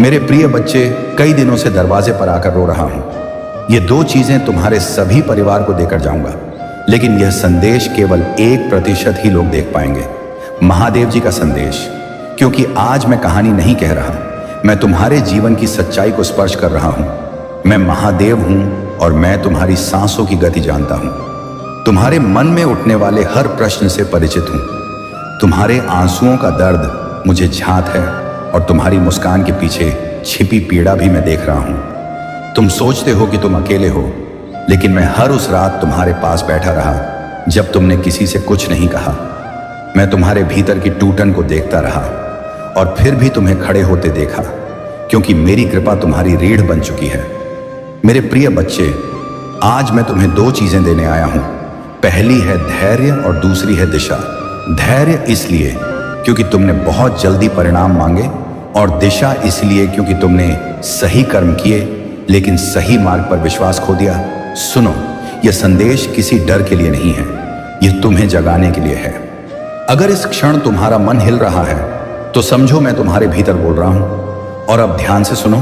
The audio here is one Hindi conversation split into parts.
मेरे प्रिय बच्चे, कई दिनों से दरवाजे पर आकर रो रहा हूं। ये दो चीजें तुम्हारे सभी परिवार को देकर जाऊंगा, लेकिन यह संदेश केवल 1% ही लोग देख पाएंगे। महादेव जी का संदेश। क्योंकि आज मैं कहानी नहीं कह रहा, मैं तुम्हारे जीवन की सच्चाई को स्पर्श कर रहा हूं। मैं महादेव हूं और मैं तुम्हारी सांसों की गति जानता हूं। तुम्हारे मन में उठने वाले हर प्रश्न से परिचित हूं। तुम्हारे आंसुओं का दर्द मुझे झांत है और तुम्हारी मुस्कान के पीछे छिपी पीड़ा भी मैं देख रहा हूं। तुम सोचते हो कि तुम अकेले हो, लेकिन मैं हर उस रात तुम्हारे पास बैठा रहा जब तुमने किसी से कुछ नहीं कहा। मैं तुम्हारे भीतर की टूटन को देखता रहा और फिर भी तुम्हें खड़े होते देखा, क्योंकि मेरी कृपा तुम्हारी रीढ़ बन चुकी है। मेरे प्रिय बच्चे, आज मैं तुम्हें दो चीजें देने आया हूं। पहली है धैर्य और दूसरी है दिशा। धैर्य इसलिए क्योंकि तुमने बहुत जल्दी परिणाम मांगे, और दिशा इसलिए क्योंकि तुमने सही कर्म किए लेकिन सही मार्ग पर विश्वास खो दिया। सुनो, यह संदेश किसी डर के लिए नहीं है, यह तुम्हें जगाने के लिए है। अगर इस क्षण तुम्हारा मन हिल रहा है तो समझो मैं तुम्हारे भीतर बोल रहा हूं। और अब ध्यान से सुनो,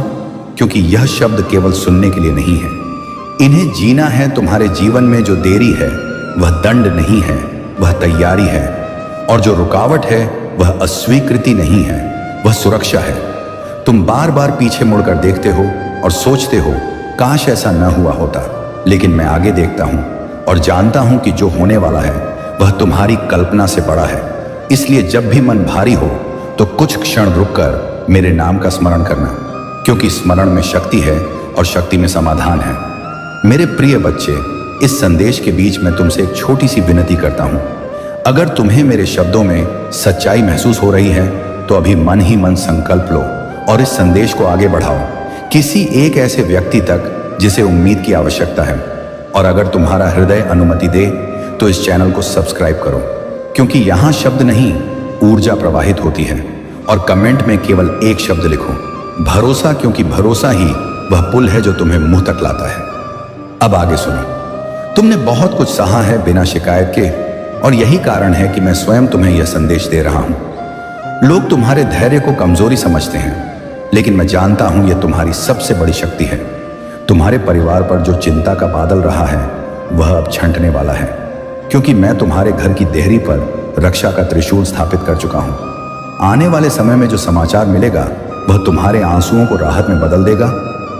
क्योंकि यह शब्द केवल सुनने के लिए नहीं है, इन्हें जीना है। तुम्हारे जीवन में जो देरी है वह दंड नहीं है, वह तैयारी है। और जो रुकावट है वह अस्वीकृति नहीं है, वह सुरक्षा है। तुम बार बार पीछे मुड़कर देखते हो और सोचते हो काश ऐसा न हुआ होता, लेकिन मैं आगे देखता हूं और जानता हूं कि जो होने वाला है वह तुम्हारी कल्पना से बड़ा है। इसलिए जब भी मन भारी हो तो कुछ क्षण रुककर मेरे नाम का स्मरण करना, क्योंकि स्मरण में शक्ति है और शक्ति में समाधान है। मेरे प्रिय बच्चे, इस संदेश के बीच में तुमसे एक छोटी सी विनती करता हूं। अगर तुम्हें मेरे शब्दों में सच्चाई महसूस हो रही है तो अभी मन ही मन संकल्प लो और इस संदेश को आगे बढ़ाओ किसी एक ऐसे व्यक्ति तक जिसे उम्मीद की आवश्यकता है। और अगर तुम्हारा हृदय अनुमति दे तो इस चैनल को सब्सक्राइब करो, क्योंकि यहाँ शब्द नहीं, ऊर्जा प्रवाहित होती है। और कमेंट में केवल एक शब्द लिखो, भरोसा, क्योंकि भरोसा ही वह पुल है जो तुम्हें मुंह तक लाता है। अब आगे सुनो। तुमने बहुत कुछ सहा है बिना शिकायत के, और यही कारण है कि मैं स्वयं तुम्हें यह संदेश दे रहा हूं। लोग तुम्हारे धैर्य को कमजोरी समझते हैं, लेकिन मैं जानता हूं यह तुम्हारी सबसे बड़ी शक्ति है। तुम्हारे परिवार पर जो चिंता का बादल रहा है वह अब छंटने वाला है, क्योंकि मैं तुम्हारे घर की देहरी पर रक्षा का त्रिशूल स्थापित कर चुका हूं। आने वाले समय में जो समाचार मिलेगा वह तुम्हारे आंसुओं को राहत में बदल देगा,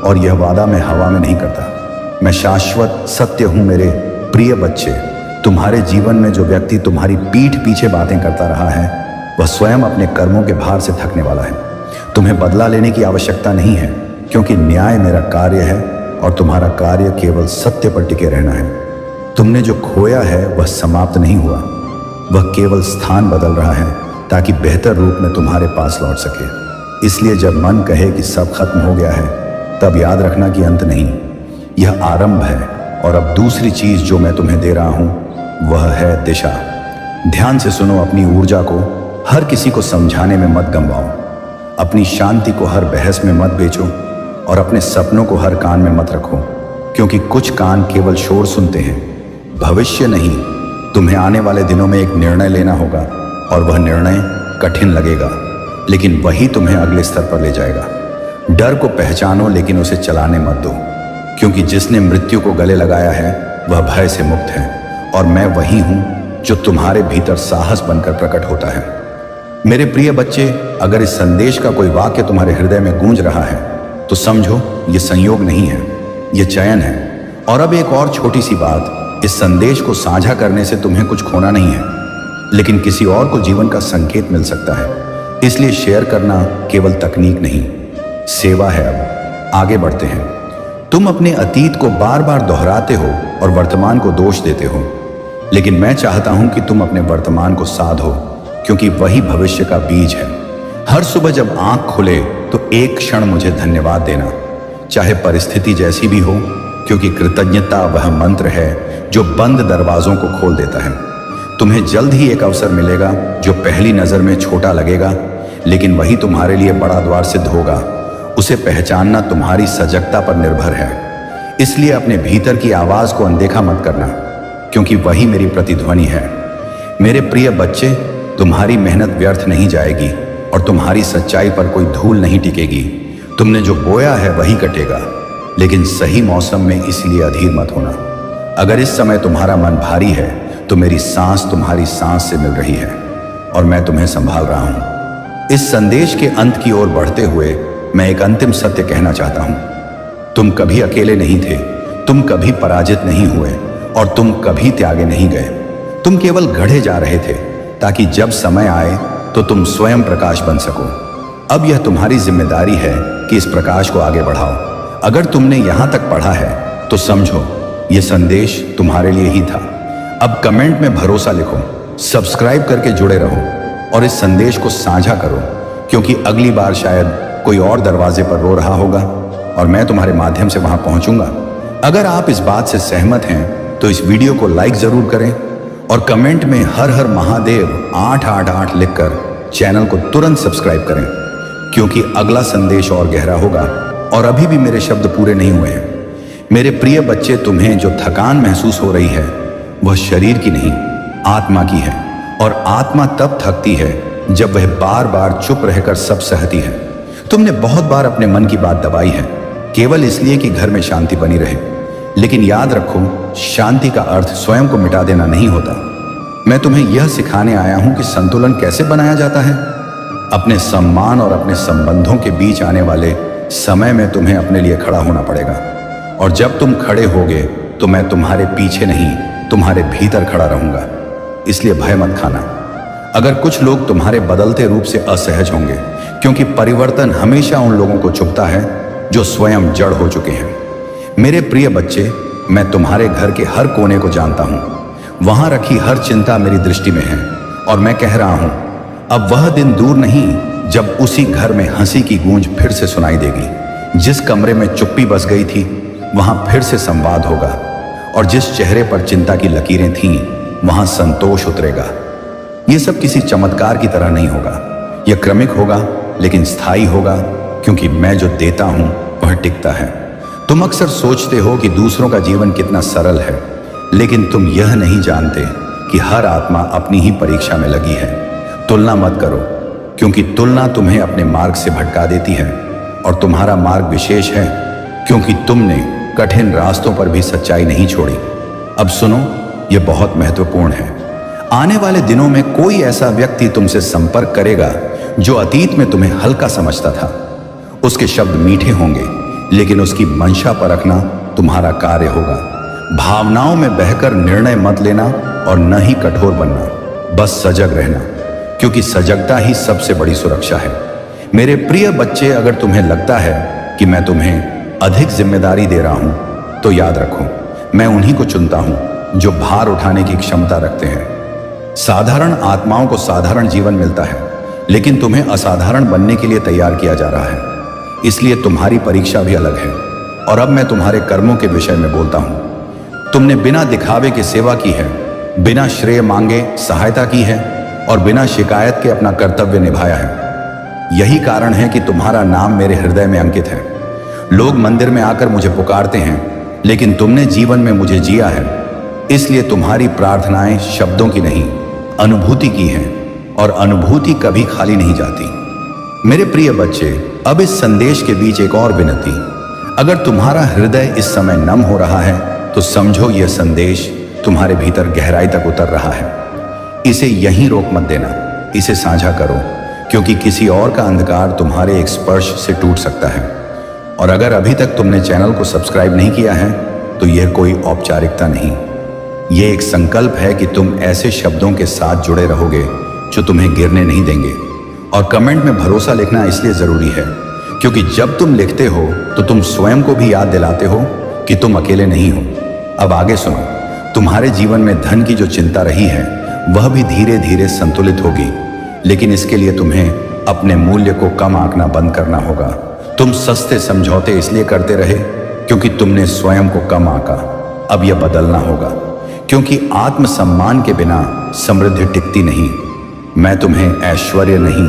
और यह वादा मैं हवा में नहीं करता, मैं शाश्वत सत्य हूं। मेरे प्रिय बच्चे, तुम्हारे जीवन में जो व्यक्ति तुम्हारी पीठ पीछे बातें करता रहा है वह स्वयं अपने कर्मों के भार से थकने वाला है। तुम्हें बदला लेने की आवश्यकता नहीं है, क्योंकि न्याय मेरा कार्य है और तुम्हारा कार्य केवल सत्य पर टिके रहना है। तुमने जो खोया है वह समाप्त नहीं हुआ, वह केवल स्थान बदल रहा है ताकि बेहतर रूप में तुम्हारे पास लौट सके। इसलिए जब मन कहे कि सब खत्म हो गया है, तब याद रखना कि अंत नहीं, यह आरंभ है। और अब दूसरी चीज जो मैं तुम्हें दे रहा हूं वह है दिशा। ध्यान से सुनो, अपनी ऊर्जा को हर किसी को समझाने में मत गंवाओ, अपनी शांति को हर बहस में मत बेचो, और अपने सपनों को हर कान में मत रखो, क्योंकि कुछ कान केवल शोर सुनते हैं, भविष्य नहीं। तुम्हें आने वाले दिनों में एक निर्णय लेना होगा, और वह निर्णय कठिन लगेगा, लेकिन वही तुम्हें अगले स्तर पर ले जाएगा। डर को पहचानो, लेकिन उसे चलाने मत दो, क्योंकि जिसने मृत्यु को गले लगाया है वह भय से मुक्त है, और मैं वही हूं जो तुम्हारे भीतर साहस बनकर प्रकट होता है। मेरे प्रिय बच्चे, अगर इस संदेश का कोई वाक्य तुम्हारे हृदय में गूंज रहा है तो समझो यह संयोग नहीं है, यह चयन है। और अब एक और छोटी सी बात, इस संदेश को साझा करने से तुम्हें कुछ खोना नहीं है, लेकिन किसी और को जीवन का संकेत मिल सकता है। इसलिए शेयर करना केवल तकनीक नहीं, सेवा है। अब आगे बढ़ते हैं। तुम अपने अतीत को बार बार दोहराते हो और वर्तमान को दोष देते हो, लेकिन मैं चाहता हूं कि तुम अपने वर्तमान को साधो, क्योंकि वही भविष्य का बीज है। हर सुबह जब आंख खुले तो एक क्षण मुझे धन्यवाद देना, चाहे परिस्थिति जैसी भी हो, क्योंकि कृतज्ञता वह मंत्र है जो बंद दरवाजों को खोल देता है। तुम्हें जल्द ही एक अवसर मिलेगा जो पहली नजर में छोटा लगेगा, लेकिन वही तुम्हारे लिए बड़ा द्वार सिद्ध होगा। उसे पहचानना तुम्हारी सजगता पर निर्भर है। इसलिए अपने भीतर की आवाज को अनदेखा मत करना, क्योंकि वही मेरी प्रतिध्वनि है। मेरे प्रिय बच्चे, तुम्हारी मेहनत व्यर्थ नहीं जाएगी और तुम्हारी सच्चाई पर कोई धूल नहीं टिकेगी। तुमने जो बोया है वही कटेगा, लेकिन सही मौसम में इसलिए अधीर मत होना। अगर इस समय तुम्हारा मन भारी है तो मेरी सांस तुम्हारी सांस से मिल रही है और मैं तुम्हें संभाल रहा हूं। इस संदेश के अंत की ओर बढ़ते हुए मैं एक अंतिम सत्य कहना चाहता हूं। तुम कभी अकेले नहीं थे, तुम कभी पराजित नहीं हुए और तुम कभी त्यागे नहीं गए। तुम केवल गढ़े जा रहे थे ताकि जब समय आए तो तुम स्वयं प्रकाश बन सको। अब यह तुम्हारी जिम्मेदारी है कि इस प्रकाश को आगे बढ़ाओ। अगर तुमने यहां तक पढ़ा है तो समझो यह संदेश तुम्हारे लिए ही था। अब कमेंट में भरोसा लिखो, सब्सक्राइब करके जुड़े रहो और इस संदेश को साझा करो, क्योंकि अगली बार शायद कोई और दरवाजे पर रो रहा होगा और मैं तुम्हारे माध्यम से वहां पहुंचूंगा। अगर आप इस बात से सहमत हैं तो इस वीडियो को लाइक जरूर करें और कमेंट में हर हर महादेव 888 लिखकर चैनल को तुरंत सब्सक्राइब करें, क्योंकि अगला संदेश और गहरा होगा। और अभी भी मेरे शब्द पूरे नहीं हुए हैं। मेरे प्रिय बच्चे, तुम्हें जो थकान महसूस हो रही है वह शरीर की नहीं, आत्मा की है। और आत्मा तब थकती है जब वह बार बार चुप रहकर सब सहती है। तुमने बहुत बार अपने मन की बात दबाई है, केवल इसलिए कि घर में शांति बनी रहे। लेकिन याद रखो, शांति का अर्थ स्वयं को मिटा देना नहीं होता। मैं तुम्हें यह सिखाने आया हूं कि संतुलन कैसे बनाया जाता है। अपने सम्मान और अपने संबंधों के बीच आने वाले समय में तुम्हें अपने लिए खड़ा होना पड़ेगा। और जब तुम खड़े होगे तो मैं तुम्हारे पीछे नहीं, तुम्हारे भीतर खड़ा रहूंगा। इसलिए भय मत खाना अगर कुछ लोग तुम्हारे बदलते रूप से असहज होंगे, क्योंकि परिवर्तन हमेशा उन लोगों को चुभता है जो स्वयं जड़ हो चुके हैं। मेरे प्रिय बच्चे, मैं तुम्हारे घर के हर कोने को जानता हूं। वहां रखी हर चिंता मेरी दृष्टि में है और मैं कह रहा हूं, अब वह दिन दूर नहीं जब उसी घर में हंसी की गूंज फिर से सुनाई देगी। जिस कमरे में चुप्पी बस गई थी वहां फिर से संवाद होगा और जिस चेहरे पर चिंता की लकीरें थीं वहां संतोष उतरेगा। यह सब किसी चमत्कार की तरह नहीं होगा, यह क्रमिक होगा लेकिन स्थायी होगा, क्योंकि मैं जो देता हूं वह टिकता है। तुम अक्सर सोचते हो कि दूसरों का जीवन कितना सरल है, लेकिन तुम यह नहीं जानते कि हर आत्मा अपनी ही परीक्षा में लगी है। तुलना मत करो, क्योंकि तुलना तुम्हें अपने मार्ग से भटका देती है और तुम्हारा मार्ग विशेष है, क्योंकि तुमने कठिन रास्तों पर भी सच्चाई नहीं छोड़ी। अब सुनो, यह बहुत महत्वपूर्ण है। आने वाले दिनों में कोई ऐसा व्यक्ति तुमसे संपर्क करेगा जो अतीत में तुम्हें हल्का समझता था। उसके शब्द मीठे होंगे, लेकिन उसकी मंशा परखना तुम्हारा कार्य होगा। भावनाओं में बहकर निर्णय मत लेना और न ही कठोर बनना, बस सजग रहना, क्योंकि सजगता ही सबसे बड़ी सुरक्षा है। मेरे प्रिय बच्चे, अगर तुम्हें लगता है कि मैं तुम्हें अधिक जिम्मेदारी दे रहा हूं, तो याद रखो, मैं उन्हीं को चुनता हूं जो भार उठाने की क्षमता रखते हैं। साधारण आत्माओं को साधारण जीवन मिलता है, लेकिन तुम्हें असाधारण बनने के लिए तैयार किया जा रहा है। इसलिए तुम्हारी परीक्षा भी अलग है। और अब मैं तुम्हारे कर्मों के विषय में बोलता हूं। तुमने बिना दिखावे के सेवा की है, बिना श्रेय मांगे सहायता की है और बिना शिकायत के अपना कर्तव्य निभाया है। यही कारण है कि तुम्हारा नाम मेरे हृदय में अंकित है। लोग मंदिर में आकर मुझे पुकारते हैं, लेकिन तुमने जीवन में मुझे जिया है। इसलिए तुम्हारी प्रार्थनाएं शब्दों की नहीं, अनुभूति की हैं, और अनुभूति कभी खाली नहीं जाती। मेरे प्रिय बच्चे, अब इस संदेश के बीच एक और विनती। अगर तुम्हारा हृदय इस समय नम हो रहा है तो समझो यह संदेश तुम्हारे भीतर गहराई तक उतर रहा है। इसे यहीं रोक मत देना, इसे साझा करो, क्योंकि किसी और का अंधकार तुम्हारे एक स्पर्श से टूट सकता है। और अगर अभी तक तुमने चैनल को सब्सक्राइब नहीं किया है तो यह कोई औपचारिकता नहीं, यह एक संकल्प है कि तुम ऐसे शब्दों के साथ जुड़े रहोगे जो तुम्हें गिरने नहीं देंगे। और कमेंट में भरोसा लिखना इसलिए जरूरी है क्योंकि जब तुम लिखते हो तो तुम स्वयं को भी याद दिलाते हो कि तुम अकेले नहीं हो। अब आगे सुनो, तुम्हारे जीवन में धन की जो चिंता रही है वह भी धीरे धीरे संतुलित होगी, लेकिन इसके लिए तुम्हें अपने मूल्य को कम आंकना बंद करना होगा। तुम सस्ते समझौते इसलिए करते रहे क्योंकि तुमने स्वयं को कम आंका। अब यह बदलना होगा, क्योंकि आत्मसम्मान के बिना समृद्धि टिकती नहीं। मैं तुम्हें ऐश्वर्य नहीं,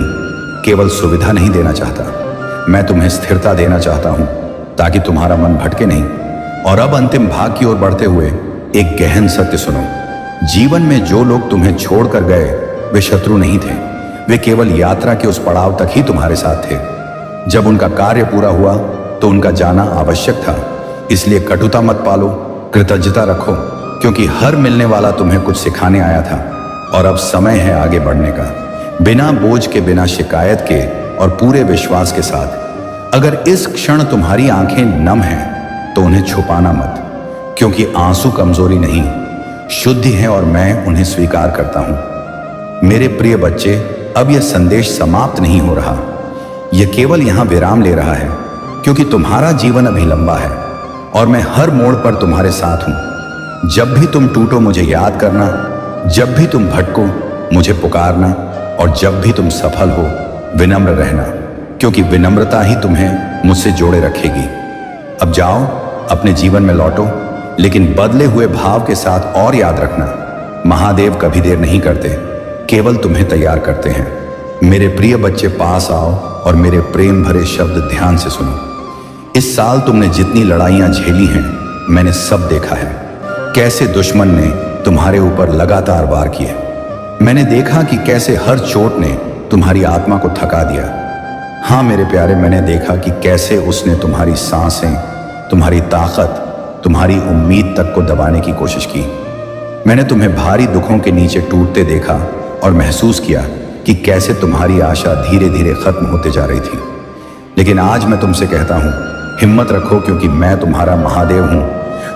केवल सुविधा नहीं देना चाहता, मैं तुम्हें स्थिरता देना चाहता हूं ताकि तुम्हारा मन भटके नहीं। और अब अंतिम भाग की ओर बढ़ते हुए एक गहन सत्य सुनो। जीवन में जो लोग तुम्हें छोड़कर गए वे शत्रु नहीं थे, वे केवल यात्रा के उस पड़ाव तक ही तुम्हारे साथ थे। जब उनका कार्य पूरा हुआ तो उनका जाना आवश्यक था। इसलिए कटुता मत पालो, कृतज्ञता रखो, क्योंकि हर मिलने वाला तुम्हें कुछ सिखाने आया था और अब समय है आगे बढ़ने का, बिना बोझ के, बिना शिकायत के और पूरे विश्वास के साथ। अगर इस क्षण तुम्हारी आंखें नम हैं तो उन्हें छुपाना मत, क्योंकि आंसू कमजोरी नहीं, शुद्धि है और मैं उन्हें स्वीकार करता हूं। मेरे प्रिय बच्चे, अब यह संदेश समाप्त नहीं हो रहा, यह केवल यहां विराम ले रहा है, क्योंकि तुम्हारा जीवन अभी लंबा है और मैं हर मोड़ पर तुम्हारे साथ हूं। जब भी तुम टूटो मुझे याद करना, जब भी तुम भटको मुझे पुकारना, और जब भी तुम सफल हो विनम्र रहना, क्योंकि विनम्रता ही तुम्हें मुझसे जोड़े रखेगी। अब जाओ, अपने जीवन में लौटो, लेकिन बदले हुए भाव के साथ। और याद रखना, महादेव कभी देर नहीं करते, केवल तुम्हें तैयार करते हैं। मेरे प्रिय बच्चे, पास आओ और मेरे प्रेम भरे शब्द ध्यान से सुनो। इस साल तुमने जितनी लड़ाइयां झेली हैं, मैंने सब देखा है। कैसे दुश्मन ने तुम्हारे ऊपर लगातार वार किए। मैंने देखा कि कैसे हर चोट ने तुम्हारी आत्मा को थका दिया। हाँ मेरे प्यारे, मैंने देखा कि कैसे उसने तुम्हारी सांसें, तुम्हारी ताकत, तुम्हारी उम्मीद तक को दबाने की कोशिश की। मैंने तुम्हें भारी दुखों के नीचे टूटते देखा और महसूस किया कि कैसे तुम्हारी आशा धीरे धीरे खत्म होते जा रही थी। लेकिन आज मैं तुमसे कहता हूं, हिम्मत रखो, क्योंकि मैं तुम्हारा महादेव हूं,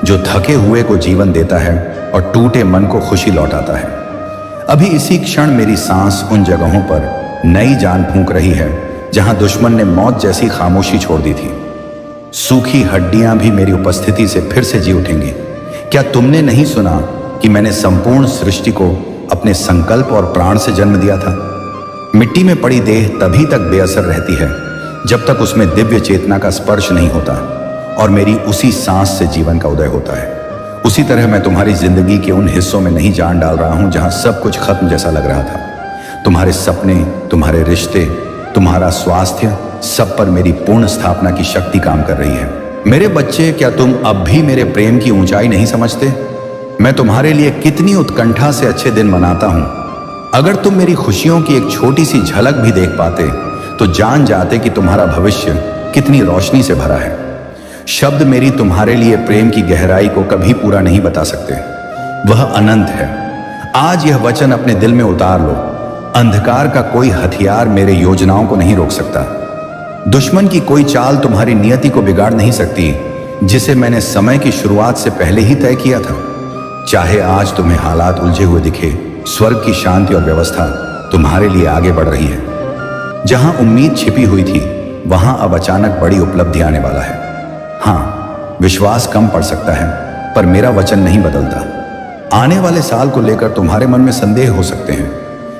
जो थके हुए को जीवन देता है और टूटे मन को खुशी लौटाता है। अभी इसी क्षण मेरी सांस उन जगहों पर नई जान फूंक रही है जहां दुश्मन ने मौत जैसी खामोशी छोड़ दी थी। सूखी हड्डियां भी मेरी उपस्थिति से फिर से जी उठेंगी। क्या तुमने नहीं सुना कि मैंने संपूर्ण सृष्टि को अपने संकल्प और प्राण से जन्म दिया था? मिट्टी में पड़ी देह तभी तक बेअसर रहती है जब तक उसमें दिव्य चेतना का स्पर्श नहीं होता और मेरी उसी सांस से जीवन का उदय होता है। उसी तरह मैं तुम्हारी जिंदगी के उन हिस्सों में नहीं जान डाल रहा हूं जहां सब कुछ खत्म जैसा लग रहा था। तुम्हारे सपने, तुम्हारे रिश्ते, तुम्हारा स्वास्थ्य, सब पर मेरी पूर्ण स्थापना की शक्ति काम कर रही है। मेरे बच्चे, क्या तुम अब भी मेरे प्रेम की ऊंचाई नहीं समझते? मैं तुम्हारे लिए कितनी उत्कंठा से अच्छे दिन मनाता हूं। अगर तुम मेरी खुशियों की एक छोटी सी झलक भी देख पाते तो जान जाते कि तुम्हारा भविष्य कितनी रोशनी से भरा है। शब्द मेरी तुम्हारे लिए प्रेम की गहराई को कभी पूरा नहीं बता सकते, वह अनंत है। आज यह वचन अपने दिल में उतार लो, अंधकार का कोई हथियार मेरे योजनाओं को नहीं रोक सकता। दुश्मन की कोई चाल तुम्हारी नियति को बिगाड़ नहीं सकती, जिसे मैंने समय की शुरुआत से पहले ही तय किया था। चाहे आज तुम्हें हालात उलझे हुए दिखे, स्वर्ग की शांति और व्यवस्था तुम्हारे लिए आगे बढ़ रही है। जहां उम्मीद छिपी हुई थी, वहां अब अचानक बड़ी उपलब्धि आने वाला है। हाँ, विश्वास कम पड़ सकता है, पर मेरा वचन नहीं बदलता। आने वाले साल को लेकर तुम्हारे मन में संदेह हो सकते हैं,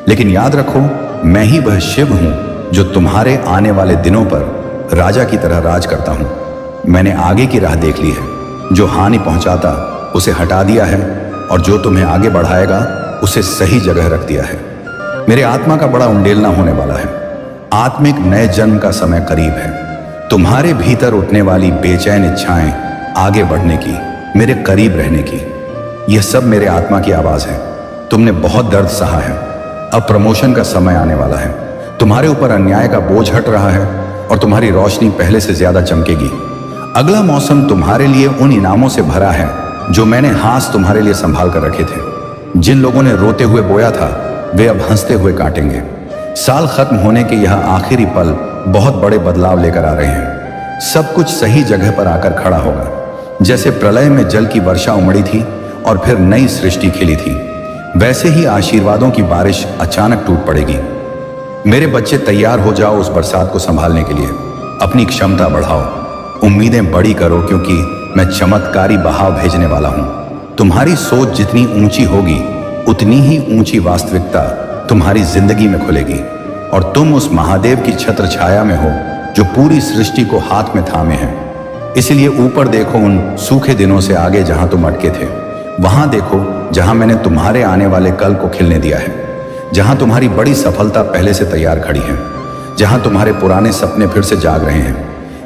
लेकिन याद रखो, मैं ही वह शिव हूं जो तुम्हारे आने वाले दिनों पर राजा की तरह राज करता हूं। मैंने आगे की राह देख ली है, जो हानि पहुंचाता उसे हटा दिया है और जो तुम्हें आगे बढ़ाएगा उसे सही जगह रख दिया है। मेरे आत्मा का बड़ा उंडेलना होने वाला है। आत्मिक नए जन्म का समय करीब है। तुम्हारे भीतर उठने वाली बेचैन इच्छाएं आगे बढ़ने की, मेरे करीब रहने की, यह सब मेरे आत्मा की आवाज है। तुमने बहुत दर्द सहा है, अब प्रमोशन का समय आने वाला है। तुम्हारे ऊपर अन्याय का बोझ हट रहा है और तुम्हारी रोशनी पहले से ज्यादा चमकेगी। अगला मौसम तुम्हारे लिए उन इनामों से भरा है जो मैंने हाथ तुम्हारे लिए संभाल कर रखे थे। जिन लोगों ने रोते हुए बोया था, वे अब हंसते हुए काटेंगे। साल खत्म होने के यह आखिरी पल बहुत बड़े बदलाव लेकर आ रहे हैं। सब कुछ सही जगह पर आकर खड़ा होगा। जैसे प्रलय में जल की वर्षा उमड़ी थी और फिर नई सृष्टि खिली थी, वैसे ही आशीर्वादों की बारिश अचानक टूट पड़ेगी। मेरे बच्चे, तैयार हो जाओ उस बरसात को संभालने के लिए। अपनी क्षमता बढ़ाओ, उम्मीदें बड़ी करो, क्योंकि मैं चमत्कारी बहाव भेजने वाला हूं। तुम्हारी सोच जितनी ऊंची होगी, उतनी ही ऊंची वास्तविकता तुम्हारी जिंदगी में खुलेगी और तुम उस महादेव की छत्र छाया में हो जो पूरी सृष्टि को हाथ में थामे है। इसलिए ऊपर देखो, उन सूखे दिनों से आगे जहां तुम अटके थे। वहां देखो जहां मैंने तुम्हारे आने वाले कल को खिलने दिया है, जहां तुम्हारी बड़ी सफलता पहले से तैयार खड़ी है, जहां तुम्हारे पुराने सपने फिर से जाग रहे हैं,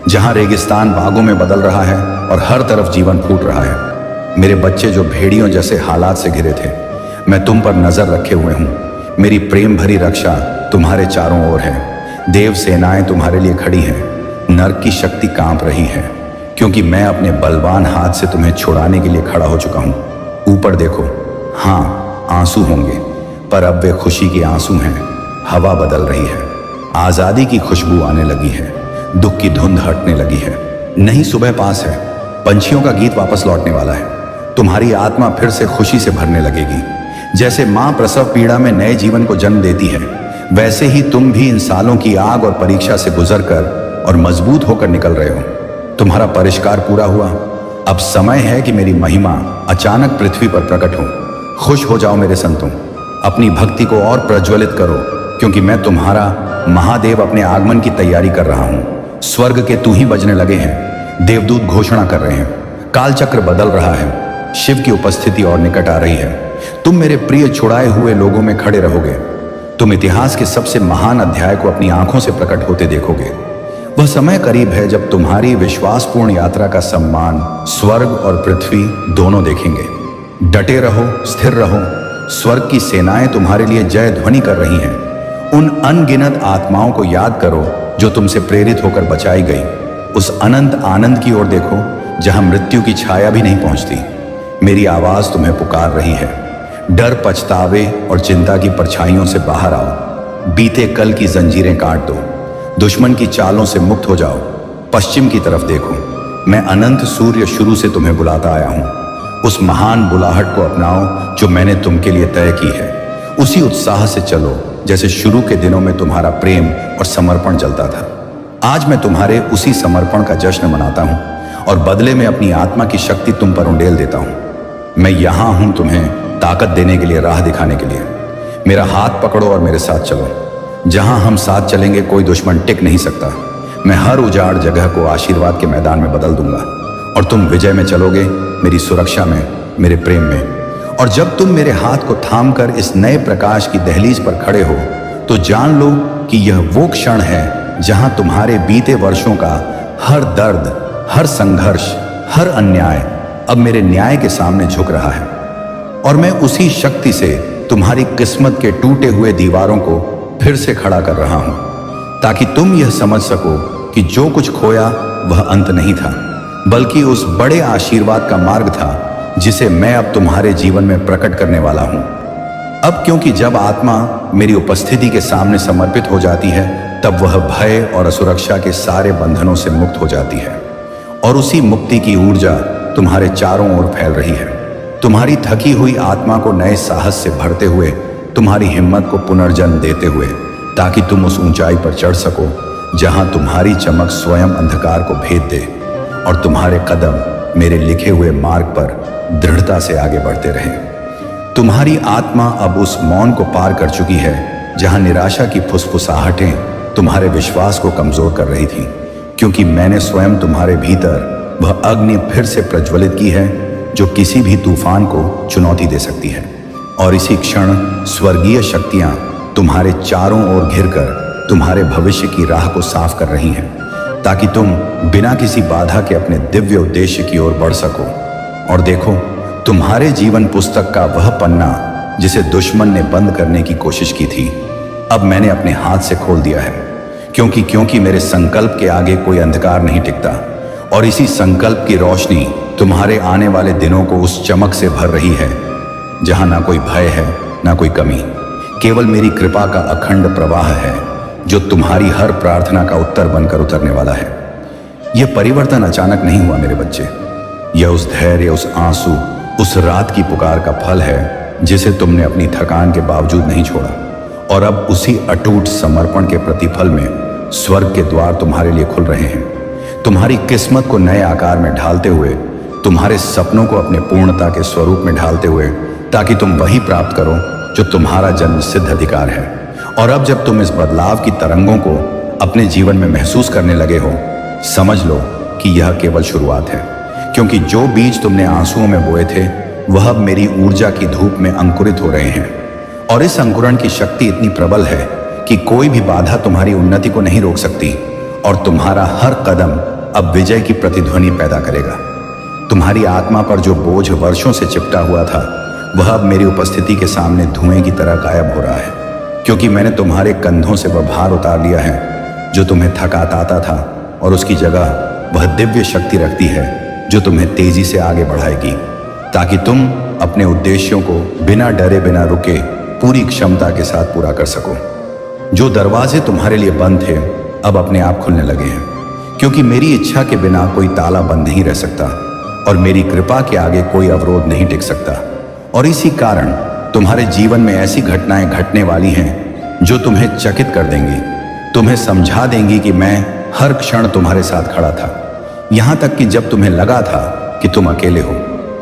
जहां रेगिस्तान बागों में बदल रहा है और हर तरफ जीवन फूट रहा है। मेरे बच्चे जो भेड़ियों जैसे हालात से घिरे थे, मैं तुम पर नजर रखे हुए हूं। मेरी प्रेम भरी रक्षा तुम्हारे चारों ओर है। देव सेनाएं तुम्हारे लिए खड़ी हैं। नर्क की शक्ति कांप रही है, क्योंकि मैं अपने बलवान हाथ से तुम्हें छुड़ाने के लिए खड़ा हो चुका हूं। ऊपर देखो, हाँ आंसू होंगे, पर अब वे खुशी के आंसू हैं। हवा बदल रही है, आजादी की खुशबू आने लगी है, दुख की धुंध हटने लगी है। नई सुबह पास है, पंछियों का गीत वापस लौटने वाला है। तुम्हारी आत्मा फिर से खुशी से भरने लगेगी। जैसे मां प्रसव पीड़ा में नए जीवन को जन्म देती है, वैसे ही तुम भी इन सालों की आग और परीक्षा से गुजरकर और मजबूत होकर निकल रहे हो। तुम्हारा परिष्कार पूरा हुआ। अब समय है कि मेरी महिमा अचानक पृथ्वी पर प्रकट हो। खुश हो जाओ मेरे संतों, अपनी भक्ति को और प्रज्वलित करो, क्योंकि मैं तुम्हारा महादेव अपने आगमन की तैयारी कर रहा हूं। स्वर्ग के तू ही बजने लगे हैं, देवदूत घोषणा कर रहे हैं, कालचक्र बदल रहा है, शिव की उपस्थिति और निकट आ रही है। तुम मेरे प्रिय छुड़ाए हुए लोगों में खड़े रहोगे। तुम इतिहास के सबसे महान अध्याय को अपनी आंखों से प्रकट होते देखोगे। वह समय करीब है जब तुम्हारी विश्वासपूर्ण यात्रा का सम्मान स्वर्ग और पृथ्वी दोनों देखेंगे। डटे रहो, स्थिर रहो। स्वर्ग की सेनाएं तुम्हारे लिए जय ध्वनि कर रही हैं। उन अनगिनत आत्माओं को याद करो जो तुमसे प्रेरित होकर बचाई गई। उस अनंत आनंद की ओर देखो जहां मृत्यु की छाया भी नहीं पहुंचती। मेरी आवाज तुम्हें पुकार रही है। डर, पछतावे और चिंता की परछाइयों से बाहर आओ। बीते कल की जंजीरें काट दो। दुश्मन की चालों से मुक्त हो जाओ। पश्चिम की तरफ देखो, मैं अनंत सूर्य शुरू से तुम्हें बुलाता आया हूं। उस महान बुलाहट को अपनाओ जो मैंने तुमके लिए तय की है। उसी उत्साह से चलो जैसे शुरू के दिनों में तुम्हारा प्रेम और समर्पण चलता था। आज मैं तुम्हारे उसी समर्पण का जश्न मनाता हूं और बदले में अपनी आत्मा की शक्ति तुम पर उंडेल देता हूं। मैं यहां हूं तुम्हें ताकत देने के लिए, राह दिखाने के लिए। मेरा हाथ पकड़ो और मेरे साथ चलो। जहां हम साथ चलेंगे कोई दुश्मन टिक नहीं सकता। मैं हर उजाड़ जगह को आशीर्वाद के मैदान में बदल दूंगा और तुम विजय में चलोगे, मेरी सुरक्षा में, मेरे प्रेम में। और जब तुम मेरे हाथ को थामकर इस नए प्रकाश की दहलीज पर खड़े हो तो जान लो कि यह वो क्षण है जहां तुम्हारे बीते वर्षों का हर दर्द, हर संघर्ष, हर अन्याय अब मेरे न्याय के सामने झुक रहा है। और मैं उसी शक्ति से तुम्हारी किस्मत के टूटे हुए दीवारों को फिर से खड़ा कर रहा हूं, ताकि तुम यह समझ सको कि जो कुछ खोया वह अंत नहीं था, बल्कि उस बड़े आशीर्वाद का मार्ग था जिसे मैं अब तुम्हारे जीवन में प्रकट करने वाला हूं। अब क्योंकि जब आत्मा मेरी उपस्थिति के सामने समर्पित हो जाती है, तब वह भय और असुरक्षा के सारे बंधनों से मुक्त हो जाती है और उसी मुक्ति की ऊर्जा तुम्हारे चारों ओर फैल रही है। तुम्हारी थकी हुई आत्मा को नए साहस से भरते हुए, तुम्हारी हिम्मत को पुनर्जन्म देते हुए, ताकि तुम उस ऊंचाई पर चढ़ सको जहां तुम्हारी चमक स्वयं अंधकार को भेद दे और तुम्हारे कदम मेरे लिखे हुए मार्ग पर दृढ़ता से आगे बढ़ते रहें। तुम्हारी आत्मा अब उस मौन को पार कर चुकी है जहां निराशा की फुसफुसाहटें तुम्हारे विश्वास को कमजोर कर रही थी, क्योंकि मैंने स्वयं तुम्हारे भीतर वह अग्नि फिर से प्रज्वलित की है जो किसी भी तूफान को चुनौती दे सकती है। और इसी क्षण स्वर्गीय शक्तियां तुम्हारे चारों ओर घिरकर तुम्हारे भविष्य की राह को साफ कर रही हैं, ताकि तुम बिना किसी बाधा के अपने दिव्य उद्देश्य की ओर बढ़ सको। और देखो, तुम्हारे जीवन पुस्तक का वह पन्ना जिसे दुश्मन ने बंद करने की कोशिश की थी, अब मैंने अपने हाथ से खोल दिया है, क्योंकि मेरे संकल्प के आगे कोई अंधकार नहीं टिकता। और इसी संकल्प की रोशनी तुम्हारे आने वाले दिनों को उस चमक से भर रही है जहां ना कोई भय है, ना कोई कमी। केवल मेरी कृपा का अखंड प्रवाह है जो तुम्हारी हर प्रार्थना का उत्तर बनकर उतरने वाला है। यह परिवर्तन अचानक नहीं हुआ मेरे बच्चे। यह उस धैर्य, उस आंसू, उस रात की पुकार का फल है जिसे तुमने अपनी थकान के बावजूद नहीं छोड़ा। और अब उसी अटूट समर्पण के प्रतिफल में स्वर्ग के द्वार तुम्हारे लिए खुल रहे हैं, तुम्हारी किस्मत को नए आकार में ढालते हुए, तुम्हारे सपनों को अपने पूर्णता के स्वरूप में ढालते हुए, ताकि तुम वही प्राप्त करो जो तुम्हारा जन्म सिद्ध अधिकार है। और अब जब तुम इस बदलाव की तरंगों को अपने जीवन में महसूस करने लगे हो, समझ लो कि यह केवल शुरुआत है, क्योंकि जो बीज तुमने आंसुओं में बोए थे वह अब मेरी ऊर्जा की धूप में अंकुरित हो रहे हैं। और इस अंकुरण की शक्ति इतनी प्रबल है कि कोई भी बाधा तुम्हारी उन्नति को नहीं रोक सकती, और तुम्हारा हर कदम अब विजय की प्रतिध्वनि पैदा करेगा। तुम्हारी आत्मा पर जो बोझ वर्षों से चिपटा हुआ था वह अब मेरी उपस्थिति के सामने धुएं की तरह गायब हो रहा है, क्योंकि मैंने तुम्हारे कंधों से वह भार उतार लिया है जो तुम्हें थकाता था और उसकी जगह वह दिव्य शक्ति रखती है जो तुम्हें तेजी से आगे बढ़ाएगी, ताकि तुम अपने उद्देश्यों को बिना डरे बिना रुके पूरी क्षमता के साथ पूरा कर सको। जो दरवाजे तुम्हारे लिए बंद थे अब अपने आप खुलने लगे हैं, क्योंकि मेरी इच्छा के बिना कोई ताला बंद नहीं रह सकता और मेरी कृपा के आगे कोई अवरोध नहीं टिक सकता। और इसी कारण तुम्हारे जीवन में ऐसी घटनाएं घटने वाली हैं जो तुम्हें चकित कर देंगी, तुम्हें समझा देंगी कि मैं हर क्षण तुम्हारे साथ खड़ा था, यहां तक कि जब तुम्हें लगा था कि तुम अकेले हो।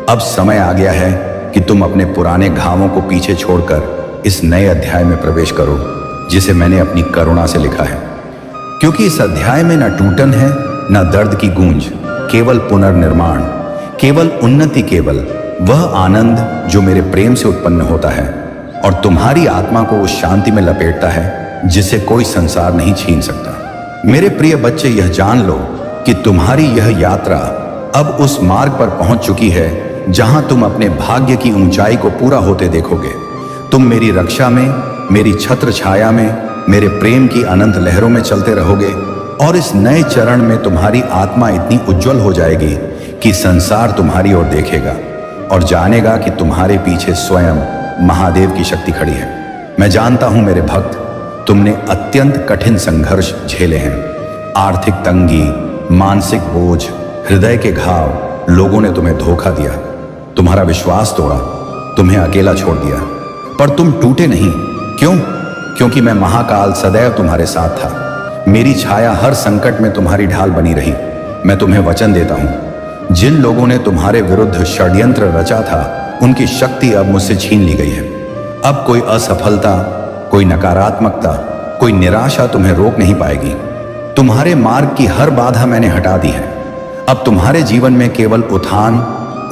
अब समय आ गया है कि तुम अपने पुराने घावों को पीछे छोड़कर इस नए अध्याय में प्रवेश करो जिसे मैंने अपनी करुणा से लिखा है, क्योंकि इस अध्याय में न टूटन है न दर्द की गूंज, केवल पुनर्निर्माण, केवल उन्नति, केवल वह आनंद जो मेरे प्रेम से उत्पन्न होता है और तुम्हारी आत्मा को उस शांति में लपेटता है जिसे कोई संसार नहीं छीन सकता। मेरे प्रिय बच्चे, यह जान लो कि तुम्हारी यह यात्रा अब उस मार्ग पर पहुंच चुकी है जहां तुम अपने भाग्य की ऊंचाई को पूरा होते देखोगे। तुम मेरी रक्षा में, मेरी छत्र छाया में, मेरे प्रेम की अनंत लहरों में चलते रहोगे और इस नए चरण में तुम्हारी आत्मा इतनी उज्जवल हो जाएगी कि संसार तुम्हारी ओर देखेगा और जानेगा कि तुम्हारे पीछे स्वयं महादेव की शक्ति खड़ी है। मैं जानता हूं मेरे भक्त, तुमने अत्यंत कठिन संघर्ष झेले हैं, आर्थिक तंगी, मानसिक बोझ, हृदय के घाव, लोगों ने तुम्हें धोखा दिया, तुम्हारा विश्वास तोड़ा, तुम्हें अकेला छोड़ दिया, पर तुम टूटे नहीं। क्यों? क्योंकि मैं महाकाल सदैव तुम्हारे साथ था। मेरी छाया हर संकट में तुम्हारी ढाल बनी रही। मैं तुम्हें वचन देता हूं, जिन लोगों ने तुम्हारे विरुद्ध षड्यंत्र रचा था उनकी शक्ति अब मुझसे छीन ली गई है। अब कोई असफलता, कोई नकारात्मकता, कोई निराशा तुम्हें रोक नहीं पाएगी। तुम्हारे मार्ग की हर बाधा मैंने हटा दी है। अब तुम्हारे जीवन में केवल उत्थान,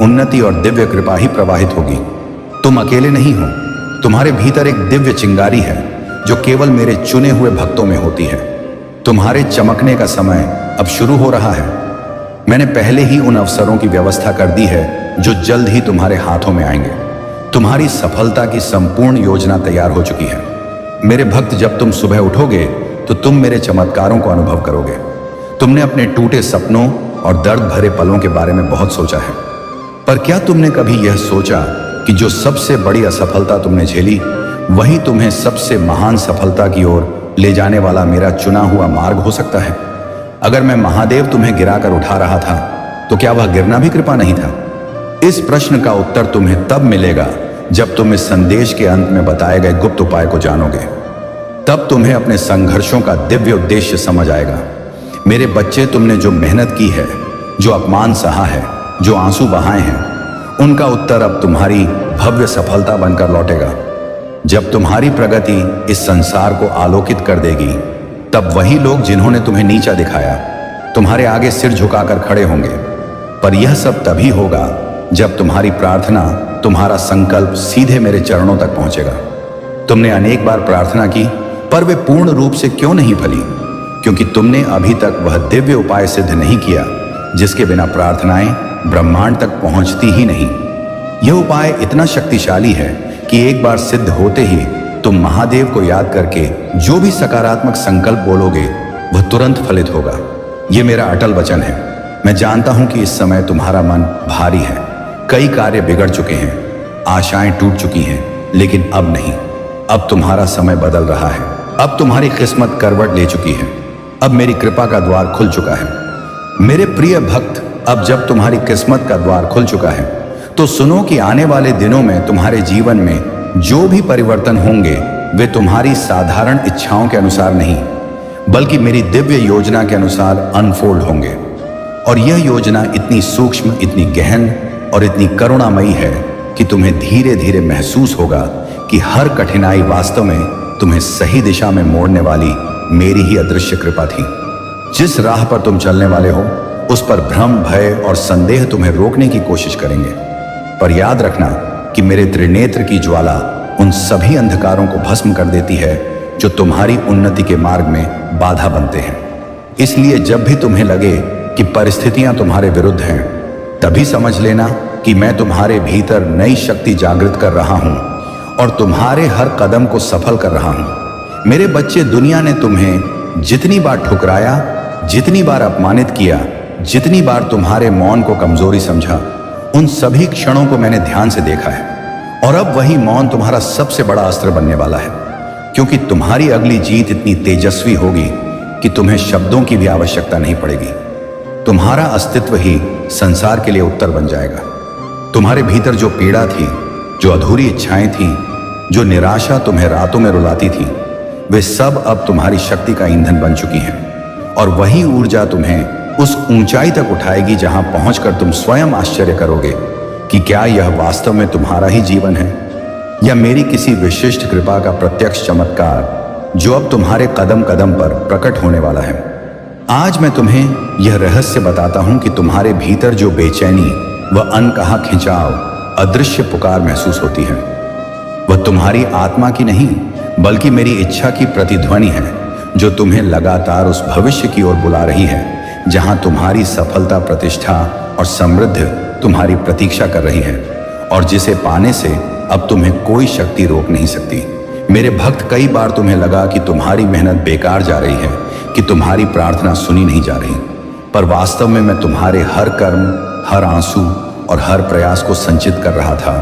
उन्नति और दिव्य कृपा ही प्रवाहित होगी। तुम अकेले नहीं हो, तुम्हारे भीतर एक दिव्य चिंगारी है जो केवल मेरे चुने हुए भक्तों में होती है। तुम्हारे चमकने का समय अब शुरू हो रहा है। मैंने पहले ही उन अवसरों की व्यवस्था कर दी है जो जल्द ही तुम्हारे हाथों में आएंगे। तुम्हारी सफलता की संपूर्ण योजना तैयार हो चुकी है। मेरे भक्त, जब तुम सुबह उठोगे तो तुम मेरे चमत्कारों को अनुभव करोगे। तुमने अपने टूटे सपनों और दर्द भरे पलों के बारे में बहुत सोचा है, पर क्या तुमने कभी यह सोचा कि जो सबसे बड़ी असफलता तुमने झेली वही तुम्हें सबसे महान सफलता की ओर ले जाने वाला मेरा चुना हुआ मार्ग हो सकता है? अगर मैं महादेव तुम्हें गिराकर उठा रहा था तो क्या वह गिरना भी कृपा नहीं था? इस प्रश्न का उत्तर तुम्हें तब मिलेगा जब तुम इस संदेश के अंत में बताए गए गुप्त उपाय को जानोगे। तब तुम्हें अपने संघर्षों का दिव्य उद्देश्य समझ आएगा। मेरे बच्चे, तुमने जो मेहनत की है, जो अपमान सहा है, जो आंसू बहाए हैं, उनका उत्तर अब तुम्हारी भव्य सफलता बनकर लौटेगा। जब तुम्हारी प्रगति इस संसार को आलोकित कर देगी, तब वही लोग जिन्होंने तुम्हें नीचा दिखाया तुम्हारे आगे सिर झुकाकर खड़े होंगे। पर यह सब तभी होगा जब तुम्हारी प्रार्थना, तुम्हारा संकल्प सीधे मेरे चरणों तक पहुंचेगा। तुमने अनेक बार प्रार्थना की, पर वे पूर्ण रूप से क्यों नहीं फली? क्योंकि तुमने अभी तक वह दिव्य उपाय सिद्ध नहीं किया जिसके बिना प्रार्थनाएं ब्रह्मांड तक पहुंचती ही नहीं। यह उपाय इतना शक्तिशाली है कि एक बार सिद्ध होते ही तुम महादेव को याद करके जो भी सकारात्मक संकल्प बोलोगे वह तुरंत फलित होगा। यह मेरा अटल वचन है। मैं जानता हूं कि इस समय तुम्हारा मन भारी है, कई कार्य बिगड़ चुके हैं, आशाएं टूट चुकी हैं, लेकिन अब नहीं। अब तुम्हारा समय बदल रहा है। अब तुम्हारी किस्मत करवट ले चुकी है। अब मेरी कृपा का द्वार खुल चुका है। मेरे प्रिय भक्त, अब जब तुम्हारी किस्मत का द्वार खुल चुका है तो सुनो कि आने वाले दिनों में तुम्हारे जीवन में जो भी परिवर्तन होंगे वे तुम्हारी साधारण इच्छाओं के अनुसार नहीं, बल्कि मेरी दिव्य योजना के अनुसार अनफोल्ड होंगे। और यह योजना इतनी सूक्ष्म, इतनी गहन और इतनी करुणामयी है कि तुम्हें धीरे धीरे महसूस होगा कि हर कठिनाई वास्तव में तुम्हें सही दिशा में मोड़ने वाली मेरी ही अदृश्य कृपा थी। जिस राह पर तुम चलने वाले हो उस पर भ्रम, भय और संदेह तुम्हें रोकने की कोशिश करेंगे, पर याद रखना कि मेरे त्रिनेत्र की ज्वाला उन सभी अंधकारों को भस्म कर देती है जो तुम्हारी उन्नति के मार्ग में बाधा बनते हैं। इसलिए जब भी तुम्हें लगे कि परिस्थितियां तुम्हारे विरुद्ध हैं, तभी समझ लेना कि मैं तुम्हारे भीतर नई शक्ति जागृत कर रहा हूं और तुम्हारे हर कदम को सफल कर रहा हूं। मेरे बच्चे, दुनिया ने तुम्हें जितनी बार ठुकराया जितनी बार अपमानित किया, जितनी बार तुम्हारे मौन को कमजोरी समझा, उन सभी क्षणों को मैंने ध्यान से देखा है। और अब वही मौन तुम्हारा सबसे बड़ा अस्त्र बनने वाला है, क्योंकि तुम्हारी अगली जीत इतनी तेजस्वी होगी कि तुम्हें शब्दों की भी आवश्यकता नहीं पड़ेगी। तुम्हारा अस्तित्व ही संसार के लिए उत्तर बन जाएगा। तुम्हारे भीतर जो पीड़ा थी, जो अधूरी इच्छाएं थी, जो निराशा तुम्हें रातों में रुलाती थी, वे सब अब तुम्हारी शक्ति का ईंधन बन चुकी हैं। और वही ऊर्जा तुम्हें उस ऊंचाई तक उठाएगी जहां पहुंचकर तुम स्वयं आश्चर्य करोगे कि क्या यह वास्तव में तुम्हारा ही जीवन है, या मेरी किसी विशिष्ट कृपा का प्रत्यक्ष चमत्कार जो अब तुम्हारे कदम कदम पर प्रकट होने वाला है। आज मैं तुम्हें यह रहस्य बताता हूं कि तुम्हारे भीतर जो बेचैनी व अनकहा खिंचाव, अदृश्य पुकार महसूस होती है, वह तुम्हारी आत्मा की नहीं बल्कि मेरी इच्छा की प्रतिध्वनि है, जो तुम्हें लगातार उस भविष्य की ओर बुला रही है जहां तुम्हारी सफलता, प्रतिष्ठा और समृद्धि तुम्हारी प्रतीक्षा कर रही है, और जिसे पाने से अब तुम्हें कोई शक्ति रोक नहीं सकती। मेरे भक्त, कई बार तुम्हें लगा कि तुम्हारी मेहनत बेकार जा रही है, कि तुम्हारी प्रार्थना सुनी नहीं जा रही, पर वास्तव में मैं तुम्हारे हर कर्म, हर आंसू और हर प्रयास को संचित कर रहा था,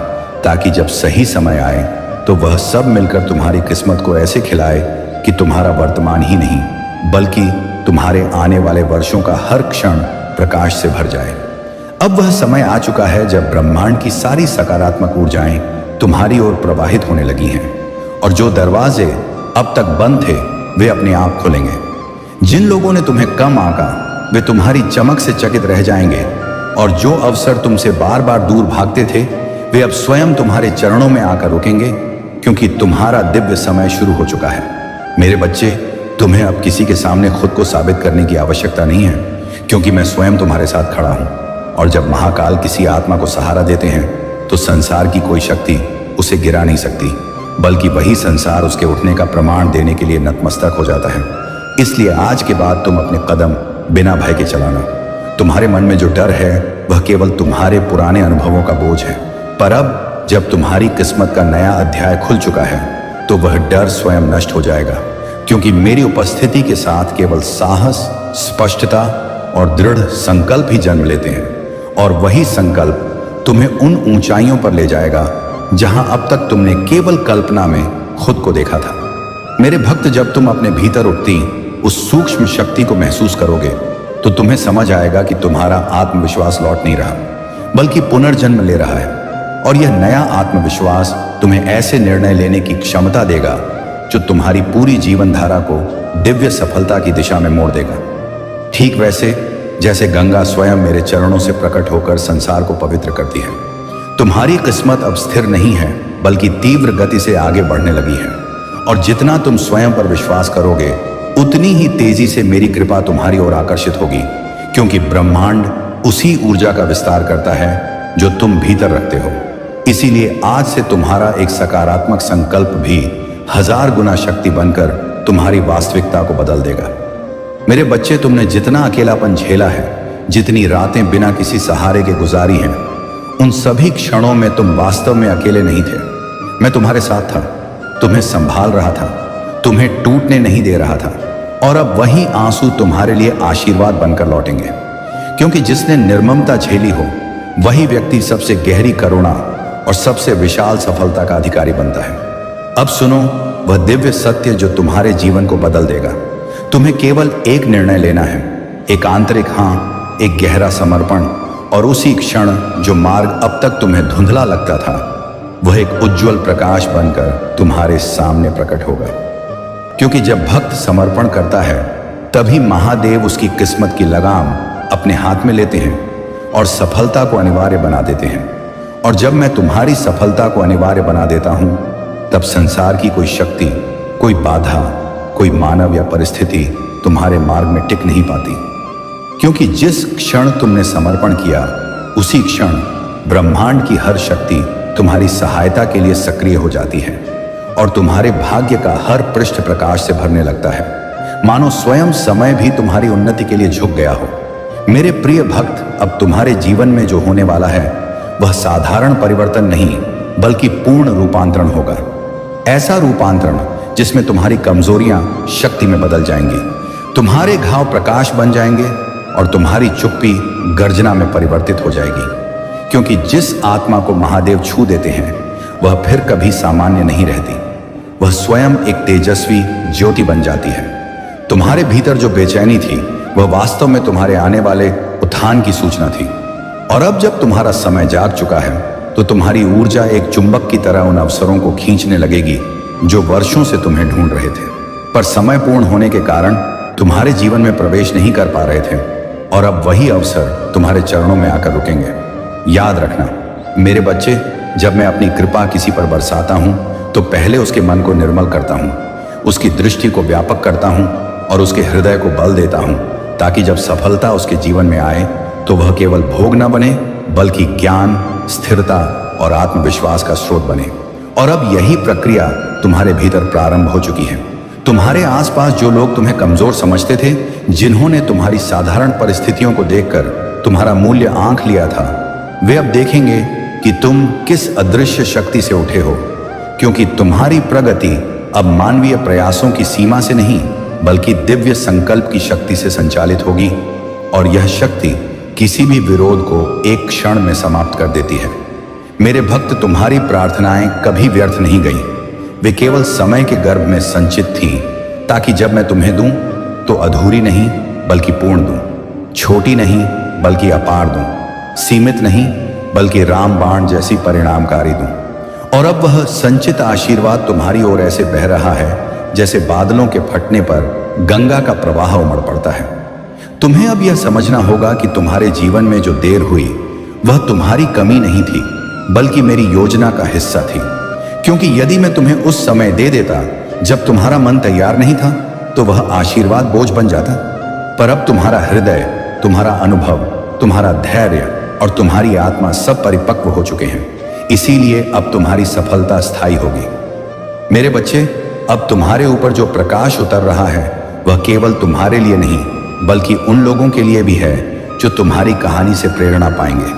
ताकि जब सही समय आए तो वह सब मिलकर तुम्हारी किस्मत को ऐसे खिलाए कि तुम्हारा वर्तमान ही नहीं बल्कि तुम्हारे आने वाले वर्षों का हर क्षण प्रकाश से भर जाए। अब वह समय आ चुका है जब ब्रह्मांड की सारी सकारात्मक ऊर्जाएं तुम्हारी ओर प्रवाहित होने लगी हैं, और जो दरवाजे अब तक बंद थे वे अपने आप खुलेंगे। जिन लोगों ने तुम्हें कम आंका वे तुम्हारी चमक से चकित रह जाएंगे, और जो अवसर तुमसे बार बार दूर भागते थे वे अब स्वयं तुम्हारे चरणों में आकर रुकेंगे, क्योंकि तुम्हारा दिव्य समय शुरू हो चुका है। मेरे बच्चे, तुम्हें अब किसी के सामने खुद को साबित करने की आवश्यकता नहीं है, क्योंकि मैं स्वयं तुम्हारे साथ खड़ा हूं। और जब महाकाल किसी आत्मा को सहारा देते हैं तो संसार की कोई शक्ति उसे गिरा नहीं सकती, बल्कि वही संसार उसके उठने का प्रमाण देने के लिए नतमस्तक हो जाता है। इसलिए आज के बाद तुम अपने कदम बिना भय के चलाना। तुम्हारे मन में जो डर है वह केवल तुम्हारे पुराने अनुभवों का बोझ है, पर अब जब तुम्हारी किस्मत का नया अध्याय खुल चुका है तो वह डर स्वयं नष्ट हो जाएगा, क्योंकि मेरी उपस्थिति के साथ केवल साहस, स्पष्टता और दृढ़ संकल्प ही जन्म लेते हैं, और वही संकल्प तुम्हें उन ऊंचाइयों पर ले जाएगा जहां अब तक तुमने केवल कल्पना में खुद को देखा था। मेरे भक्त, जब तुम अपने भीतर उठती उस सूक्ष्म शक्ति को महसूस करोगे तो तुम्हें समझ आएगा कि तुम्हारा आत्मविश्वास लौट नहीं रहा बल्कि पुनर्जन्म ले रहा है, और यह नया आत्मविश्वास तुम्हें ऐसे निर्णय लेने की क्षमता देगा जो तुम्हारी पूरी जीवन धारा को दिव्य सफलता की दिशा में मोड़ देगा। ठीक वैसे जैसे गंगा स्वयं मेरे चरणों से प्रकट होकर संसार को पवित्र करती है। तुम्हारी किस्मत अब स्थिर नहीं है बल्कि तीव्र गति से आगे बढ़ने लगी है, और जितना तुम स्वयं पर विश्वास करोगे उतनी ही तेजी से मेरी कृपा तुम्हारी ओर आकर्षित होगी, क्योंकि ब्रह्मांड उसी ऊर्जा का विस्तार करता है जो तुम भीतर रखते हो। इसीलिए आज से तुम्हारा एक सकारात्मक संकल्प भी 1000 गुना शक्ति बनकर तुम्हारी वास्तविकता को बदल देगा। मेरे बच्चे, तुमने जितना अकेलापन झेला है, जितनी रातें बिना किसी सहारे के गुजारी हैं, उन सभी क्षणों में तुम वास्तव में अकेले नहीं थे। मैं तुम्हारे साथ था, तुम्हें संभाल रहा था, तुम्हें टूटने नहीं दे रहा था, और अब वही आंसू तुम्हारे लिए आशीर्वाद बनकर लौटेंगे, क्योंकि जिसने निर्ममता झेली हो वही व्यक्ति सबसे गहरी करुणा और सबसे विशाल सफलता का अधिकारी बनता है। अब सुनो वह दिव्य सत्य जो तुम्हारे जीवन को बदल देगा। तुम्हें केवल एक निर्णय लेना है, एक आंतरिक हाँ, एक गहरा समर्पण, और उसी क्षण जो मार्ग अब तक तुम्हें धुंधला लगता था वह एक उज्जवल प्रकाश बनकर तुम्हारे सामने प्रकट होगा। क्योंकि जब भक्त समर्पण करता है तभी महादेव उसकी किस्मत की लगाम अपने हाथ में लेते हैं और सफलता को अनिवार्य बना देते हैं। और जब मैं तुम्हारी सफलता को अनिवार्य बना देता हूं तब संसार की कोई शक्ति, कोई बाधा, कोई मानव या परिस्थिति तुम्हारे मार्ग में टिक नहीं पाती, क्योंकि जिस क्षण तुमने समर्पण किया उसी क्षण ब्रह्मांड की हर शक्ति तुम्हारी सहायता के लिए सक्रिय हो जाती है और तुम्हारे भाग्य का हर पृष्ठ प्रकाश से भरने लगता है, मानो स्वयं समय भी तुम्हारी उन्नति के लिए झुक गया हो। मेरे प्रिय भक्त, अब तुम्हारे जीवन में जो होने वाला है वह साधारण परिवर्तन नहीं बल्कि पूर्ण रूपांतरण होगा। ऐसा रूपांतरण जिसमें तुम्हारी कमजोरियां शक्ति में बदल जाएंगी, तुम्हारे घाव प्रकाश बन जाएंगे और तुम्हारी चुप्पी गर्जना में परिवर्तित हो जाएगी, क्योंकि जिस आत्मा को महादेव छू देते हैं वह फिर कभी सामान्य नहीं रहती। वह स्वयं एक तेजस्वी ज्योति बन जाती है। तुम्हारे भीतर जो बेचैनी थी वह वास्तव में तुम्हारे आने वाले उत्थान की सूचना थी। और अब जब तुम्हारा समय जाग चुका है तो तुम्हारी ऊर्जा एक चुंबक की तरह उन अवसरों को खींचने लगेगी जो वर्षों से तुम्हें ढूंढ रहे थे, पर समय पूर्ण होने के कारण तुम्हारे जीवन में प्रवेश नहीं कर पा रहे थे। और अब वही अवसर तुम्हारे चरणों में आकर रुकेंगे। याद रखना मेरे बच्चे, जब मैं अपनी कृपा किसी पर बरसाता हूं तो पहले उसके मन को निर्मल करता हूं, उसकी दृष्टि को व्यापक करता हूं और उसके हृदय को बल देता हूं, ताकि जब सफलता उसके जीवन में आए तो वह केवल भोग न बने बल्कि ज्ञान, स्थिरता और आत्मविश्वास का स्रोत बने। और अब यही प्रक्रिया तुम्हारे भीतर प्रारंभ हो चुकी है। तुम्हारे आसपास जो लोग तुम्हें कमजोर समझते थे, जिन्होंने तुम्हारी साधारण परिस्थितियों को देखकर तुम्हारा मूल्य आंक लिया था, वे अब देखेंगे कि तुम किस अदृश्य शक्ति से उठे हो, क्योंकि तुम्हारी प्रगति अब मानवीय प्रयासों की सीमा से नहीं बल्कि दिव्य संकल्प की शक्ति से संचालित होगी। और यह शक्ति किसी भी विरोध को एक क्षण में समाप्त कर देती है। मेरे भक्त, तुम्हारी प्रार्थनाएं कभी व्यर्थ नहीं गई। वे केवल समय के गर्भ में संचित थी, ताकि जब मैं तुम्हें दूं तो अधूरी नहीं बल्कि पूर्ण दूं, छोटी नहीं बल्कि अपार दूं, सीमित नहीं बल्कि रामबाण जैसी परिणामकारी दूं। और अब वह संचित आशीर्वाद तुम्हारी ओर ऐसे बह रहा है जैसे बादलों के फटने पर गंगा का प्रवाह उमड़ पड़ता है। तुम्हें अब यह समझना होगा कि तुम्हारे जीवन में जो देर हुई वह तुम्हारी कमी नहीं थी बल्कि मेरी योजना का हिस्सा थी। क्योंकि यदि मैं तुम्हें उस समय दे देता जब तुम्हारा मन तैयार नहीं था तो वह आशीर्वाद बोझ बन जाता। पर अब तुम्हारा हृदय, तुम्हारा अनुभव, तुम्हारा धैर्य और तुम्हारी आत्मा सब परिपक्व हो चुके हैं। इसीलिए अब तुम्हारी सफलता स्थायी होगी। मेरे बच्चे, अब तुम्हारे ऊपर जो प्रकाश उतर रहा है वह केवल तुम्हारे लिए नहीं बल्कि उन लोगों के लिए भी है जो तुम्हारी कहानी से प्रेरणा पाएंगे,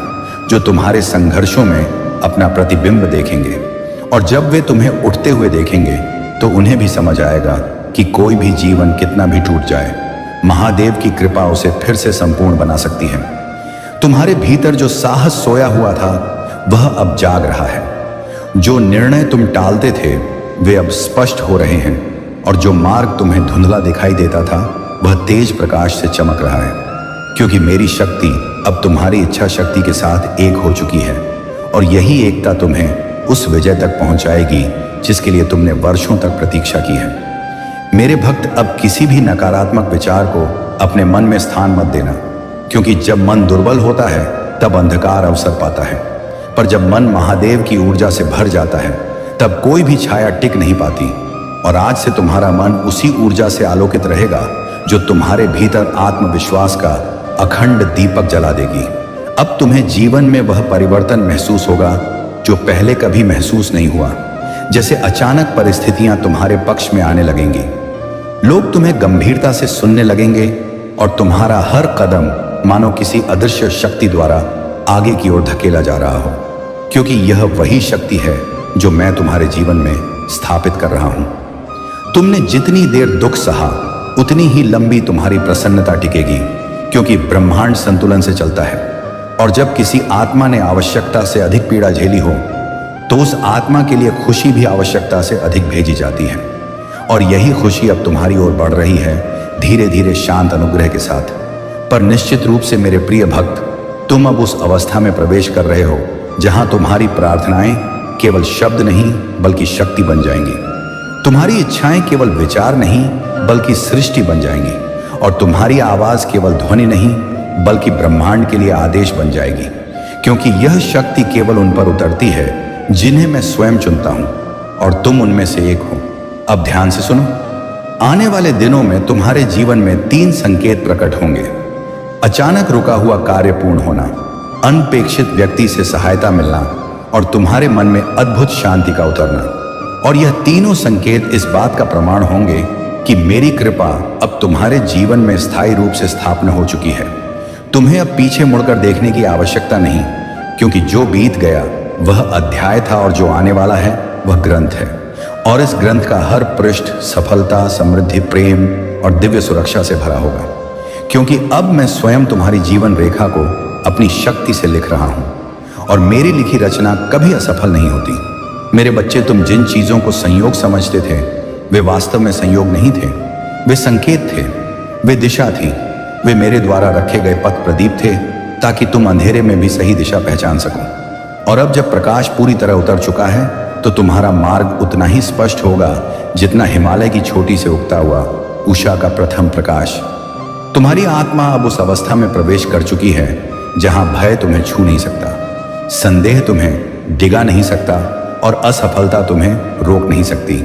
जो तुम्हारे संघर्षों में अपना प्रतिबिंब देखेंगे। और जब वे तुम्हें उठते हुए देखेंगे तो उन्हें भी समझ आएगा कि कोई भी जीवन कितना भी टूट जाए, महादेव की कृपा उसे फिर से संपूर्ण बना सकती है। तुम्हारे भीतर जो साहस सोया हुआ था वह अब जाग रहा है। जो निर्णय तुम टालते थे वे अब स्पष्ट हो रहे हैं और जो मार्ग तुम्हें धुंधला दिखाई देता था वह तेज प्रकाश से चमक रहा है, क्योंकि मेरी शक्ति अब तुम्हारी इच्छा शक्ति के साथ एक हो चुकी है। और यही एकता तुम्हें उस विजय तक पहुंचाएगी जिसके लिए तुमने वर्षों तक प्रतीक्षा की है। मेरे भक्त, अब किसी भी नकारात्मक विचार को अपने मन में स्थान मत देना, क्योंकि जब मन दुर्बल होता है तब अंधकार अवसर पाता है, पर जब मन महादेव की ऊर्जा से भर जाता है तब कोई भी छाया टिक नहीं पाती। और आज से तुम्हारा मन उसी ऊर्जा से आलोकित रहेगा जो तुम्हारे भीतर आत्मविश्वास का अखंड दीपक जला देगी। अब तुम्हें जीवन में वह परिवर्तन महसूस होगा जो पहले कभी महसूस नहीं हुआ। जैसे अचानक परिस्थितियां तुम्हारे पक्ष में आने लगेंगी, लोग तुम्हें गंभीरता से सुनने लगेंगे और तुम्हारा हर कदम मानो किसी अदृश्य शक्ति द्वारा आगे की ओर धकेला जा रहा हो, क्योंकि यह वही शक्ति है जो मैं तुम्हारे जीवन में स्थापित कर रहा हूं। तुमने जितनी देर दुख सहा उतनी ही लंबी तुम्हारी प्रसन्नता टिकेगी, क्योंकि ब्रह्मांड संतुलन से चलता है। और जब किसी आत्मा ने आवश्यकता से अधिक पीड़ा झेली हो तो उस आत्मा के लिए खुशी भी आवश्यकता से अधिक भेजी जाती है। और यही खुशी अब तुम्हारी ओर बढ़ रही है, धीरे धीरे शांत अनुग्रह के साथ। पर निश्चित रूप से मेरे प्रिय भक्त, तुम अब उस अवस्था में प्रवेश कर रहे हो जहां तुम्हारी प्रार्थनाएं केवल शब्द नहीं बल्कि शक्ति बन जाएंगी। तुम्हारी इच्छाएं केवल विचार नहीं बल्कि सृष्टि बन जाएंगी। और तुम्हारी आवाज केवल ध्वनि नहीं बल्कि ब्रह्मांड के लिए आदेश बन जाएगी, क्योंकि यह शक्ति केवल उन पर उतरती है जिन्हें मैं स्वयं चुनता हूं, और तुम उनमें से एक हो। अब ध्यान से सुनो। आने वाले दिनों में तुम्हारे जीवन में 3 संकेत प्रकट होंगे। अचानक रुका हुआ कार्य पूर्ण होना, अनपेक्षित व्यक्ति से सहायता मिलना और तुम्हारे मन में अद्भुत शांति का उतरना। और यह तीनों संकेत इस बात का प्रमाण होंगे कि मेरी कृपा अब तुम्हारे जीवन में स्थायी रूप से स्थापना हो चुकी है। तुम्हें अब पीछे मुड़कर देखने की आवश्यकता नहीं, क्योंकि जो बीत गया वह अध्याय था और जो आने वाला है वह ग्रंथ है। और इस ग्रंथ का हर पृष्ठ सफलता, समृद्धि, प्रेम और दिव्य सुरक्षा से भरा होगा, क्योंकि अब मैं स्वयं तुम्हारी जीवन रेखा को अपनी शक्ति से लिख रहा हूं और मेरी लिखी रचना कभी असफल नहीं होती। मेरे बच्चे, तुम जिन चीजों को संयोग समझते थे वे वास्तव में संयोग नहीं थे, वे संकेत थे, वे दिशा थी, वे मेरे द्वारा रखे गए पथ प्रदीप थे ताकि तुम अंधेरे में भी सही दिशा पहचान सको। और अब जब प्रकाश पूरी तरह उतर चुका है तो तुम्हारा मार्ग उतना ही स्पष्ट होगा जितना हिमालय की छोटी से उगता हुआ उषा का प्रथम प्रकाश। तुम्हारी आत्मा अब उस अवस्था में प्रवेश कर चुकी है जहां भय तुम्हें छू नहीं सकता, संदेह तुम्हें डिगा नहीं सकता और असफलता तुम्हें रोक नहीं सकती।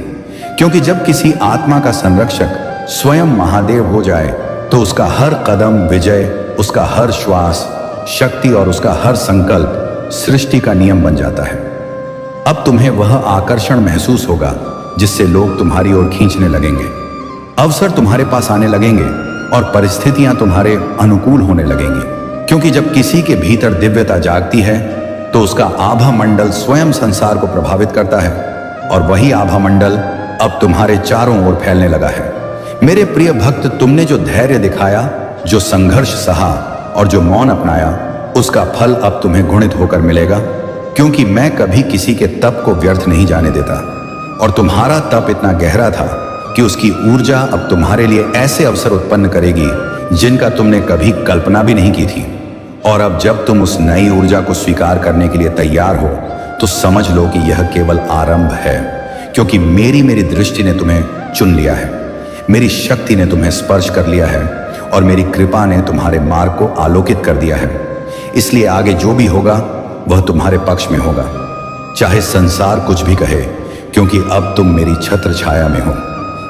क्योंकि जब किसी आत्मा का संरक्षक स्वयं महादेव हो जाए तो उसका हर कदम विजय, उसका हर श्वास शक्ति और उसका हर संकल्प सृष्टि का नियम बन जाता है। अब तुम्हें वह आकर्षण महसूस होगा जिससे लोग तुम्हारी ओर खींचने लगेंगे, अवसर तुम्हारे पास आने लगेंगे और परिस्थितियां तुम्हारे अनुकूल होने लगेंगी। क्योंकि जब किसी के भीतर दिव्यता जागती है तो उसका आभा मंडल स्वयं संसार को प्रभावित करता है और वही आभा मंडल अब तुम्हारे चारों ओर फैलने लगा है। मेरे प्रिय भक्त, तुमने जो धैर्य दिखाया, जो संघर्ष सहा और जो मौन अपनाया, उसका फल अब तुम्हें गुणित होकर मिलेगा। क्योंकि मैं कभी किसी के तप को व्यर्थ नहीं जाने देता और तुम्हारा तप इतना गहरा था कि उसकी ऊर्जा अब तुम्हारे लिए ऐसे अवसर उत्पन्न करेगी जिनका तुमने कभी कल्पना भी नहीं की थी। और अब जब तुम उस नई ऊर्जा को स्वीकार करने के लिए तैयार हो तो समझ लो कि यह केवल आरंभ है, क्योंकि मेरी दृष्टि ने तुम्हें चुन लिया है, मेरी शक्ति ने तुम्हें स्पर्श कर लिया है और मेरी कृपा ने तुम्हारे मार्ग को आलोकित कर दिया है। इसलिए आगे जो भी होगा वह तुम्हारे पक्ष में होगा, चाहे संसार कुछ भी कहे, क्योंकि अब तुम मेरी छत्र छाया में हो।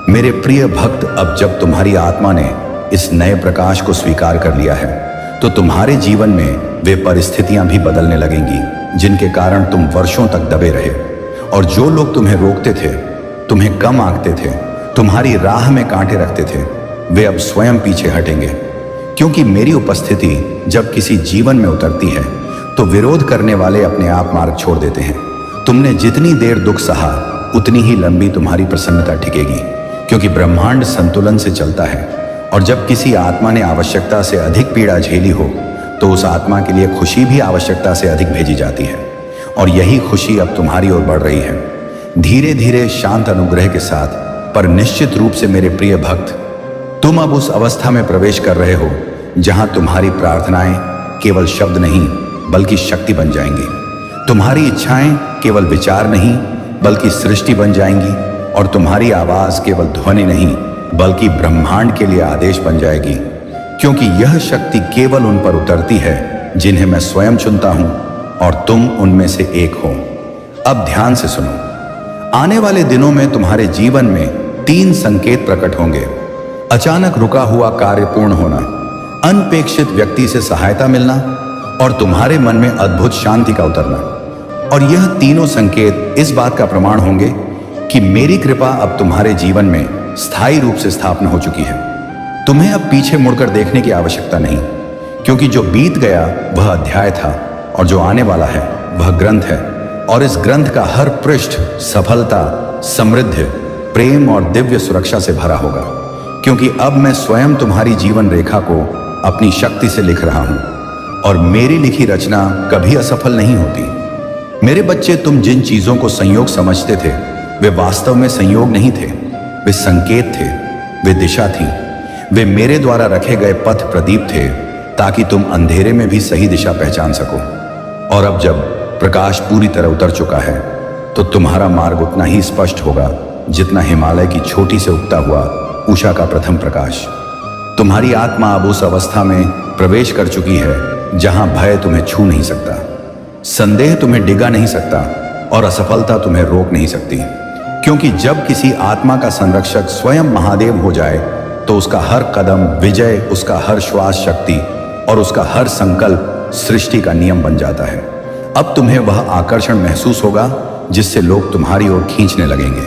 मेरे प्रिय भक्त, अब जब तुम्हारी आत्मा ने इस नए प्रकाश को स्वीकार कर लिया है तो तुम्हारे जीवन में वे परिस्थितियां भी बदलने लगेंगी जिनके कारण तुम वर्षों तक दबे रहे। और जो लोग तुम्हें रोकते थे, तुम्हें कम आंकते थे, तुम्हारी राह में कांटे रखते थे, वे अब स्वयं पीछे हटेंगे। क्योंकि मेरी उपस्थिति जब किसी जीवन में उतरती है तो विरोध करने वाले अपने आप मार्ग छोड़ देते हैं। तुमने जितनी देर दुख सहा उतनी ही लंबी तुम्हारी प्रसन्नता टिकेगी, क्योंकि ब्रह्मांड संतुलन से चलता है। और जब किसी आत्मा ने आवश्यकता से अधिक पीड़ा झेली हो तो उस आत्मा के लिए खुशी भी आवश्यकता से अधिक भेजी जाती है। और यही खुशी अब तुम्हारी ओर बढ़ रही है, धीरे धीरे शांत अनुग्रह के साथ। पर निश्चित रूप से मेरे प्रिय भक्त, तुम अब उस अवस्था में प्रवेश कर रहे हो जहां तुम्हारी प्रार्थनाएं केवल शब्द नहीं बल्कि शक्ति बन जाएंगी। तुम्हारी इच्छाएं केवल विचार नहीं बल्कि सृष्टि बन जाएंगी और तुम्हारी आवाज केवल ध्वनि नहीं बल्कि ब्रह्मांड के लिए आदेश बन जाएगी। क्योंकि यह शक्ति केवल उन पर उतरती है जिन्हें मैं स्वयं चुनता हूं और तुम उनमें से एक हो। अब ध्यान से सुनो, आने वाले दिनों में तुम्हारे जीवन में 3 संकेत प्रकट होंगे। अचानक रुका हुआ कार्य पूर्ण होना, अनपेक्षित व्यक्ति से सहायता मिलना और तुम्हारे मन में अद्भुत शांति का उतरना। और यह तीनों संकेत इस बात का प्रमाण होंगे कि मेरी कृपा अब तुम्हारे जीवन में स्थायी रूप से स्थापना हो चुकी है। तुम्हें अब पीछे मुड़कर देखने की आवश्यकता नहीं, क्योंकि जो बीत गया वह अध्याय था और जो आने वाला है वह ग्रंथ है। और इस ग्रंथ का हर पृष्ठ सफलता, समृद्धि, प्रेम और दिव्य सुरक्षा से भरा होगा। क्योंकि अब मैं स्वयं तुम्हारी जीवन रेखा को अपनी शक्ति से लिख रहा हूं और मेरी लिखी रचना कभी असफल नहीं होती। मेरे बच्चे, तुम जिन चीजों को संयोग समझते थे वे वास्तव में संयोग नहीं थे, वे संकेत थे, वे दिशा थी, वे मेरे द्वारा रखे गए पथ प्रदीप थे ताकि तुम अंधेरे में भी सही दिशा पहचान सको। और अब जब प्रकाश पूरी तरह उतर चुका है तो तुम्हारा मार्ग उतना ही स्पष्ट होगा जितना हिमालय की छोटी से उगता हुआ उषा का प्रथम प्रकाश। तुम्हारी आत्मा अब उस अवस्था में प्रवेश कर चुकी है जहां भय तुम्हें छू नहीं सकता, संदेह तुम्हें डिगा नहीं सकता और असफलता तुम्हें रोक नहीं सकती। क्योंकि जब किसी आत्मा का संरक्षक स्वयं महादेव हो जाए तो उसका हर कदम विजय, उसका हर श्वास शक्ति और उसका हर संकल्प सृष्टि का नियम बन जाता है। अब तुम्हें वह आकर्षण महसूस होगा जिससे लोग तुम्हारी ओर खींचने लगेंगे,